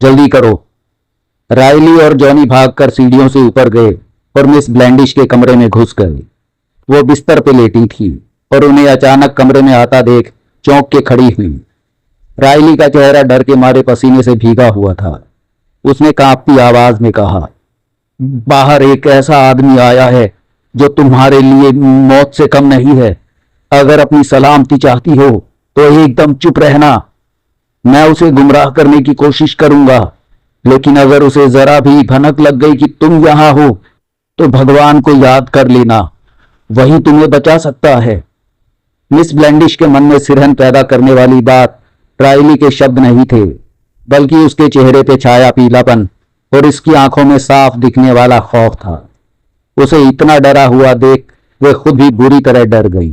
जल्दी करो। रायली और जॉनी भागकर सीढ़ियों से ऊपर गए और मिस ब्लैंडिश के कमरे में घुस गए। वो बिस्तर पे लेटी थी और उन्हें अचानक कमरे में आता देख चौंक के खड़ी हुई। रायली का चेहरा डर के मारे पसीने से भीगा हुआ था। उसने कांपती आवाज में कहा, बाहर एक ऐसा आदमी आया है जो तुम्हारे लिए मौत से कम नहीं है। अगर अपनी सलामती चाहती हो तो एकदम चुप रहना। मैं उसे गुमराह करने की कोशिश करूंगा, लेकिन अगर उसे जरा भी भनक लग गई कि तुम यहां हो तो भगवान को याद कर लेना, वही तुम्हें बचा सकता है। मिस ब्लैंडिश के मन में सिरहन पैदा करने वाली बात रायली के शब्द नहीं थे, बल्कि उसके चेहरे पे छाया पीलापन और इसकी आंखों में साफ दिखने वाला खौफ था। उसे इतना डरा हुआ देख वे खुद भी बुरी तरह डर गई।